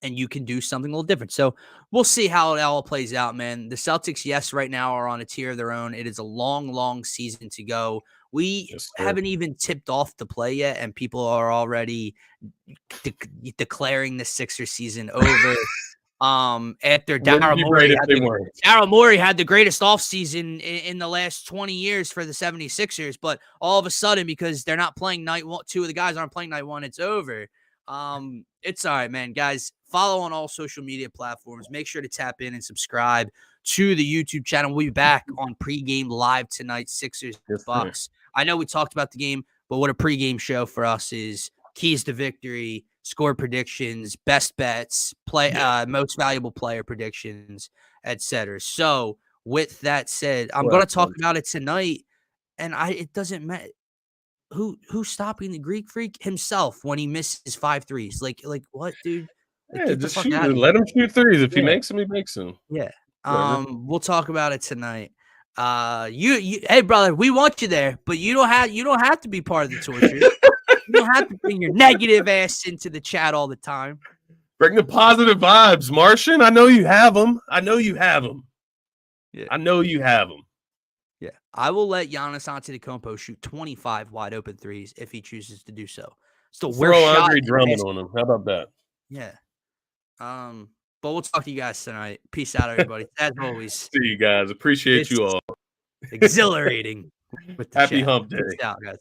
and you can do something a little different. So we'll see how it all plays out, man. The Celtics, yes, right now are on a tier of their own. It is a long, long season to go. We haven't even tipped off the play yet, and people are already declaring the Sixers season over. After Daryl Morey had the greatest offseason in the last 20 years for the 76ers, but all of a sudden, because they're not playing night one, 2 of the guys aren't playing night 1, it's over. It's all right, man. Guys, follow on all social media platforms. Make sure to tap in and subscribe to the YouTube channel. We'll be back on pregame live tonight, Sixers Bucks. I know we talked about the game, but what a pregame show for us is keys to victory, score predictions, best bets, most valuable player predictions, etc. So with that said, I'm going to talk about it tonight, and it doesn't matter who's stopping the Greek Freak himself when he misses 5 threes. Like what, dude? Like, just shoot. Let him shoot threes. If he makes them, he makes them. Yeah. We'll talk about it tonight. Hey brother, we want you there, but you don't have to be part of the torture. You don't have to bring your negative ass into the chat all the time. Bring the positive vibes, Martian. I know you have them. Yeah. I know you have them. Yeah. I will let Giannis Antetokounmpo shoot 25 wide open threes if he chooses to do so. So throw Andre Drummond on him. How about that? Yeah. But we'll talk to you guys tonight. Peace out, everybody. As always. See you guys. Appreciate you all. Exhilarating. Happy hump day. Peace out, guys.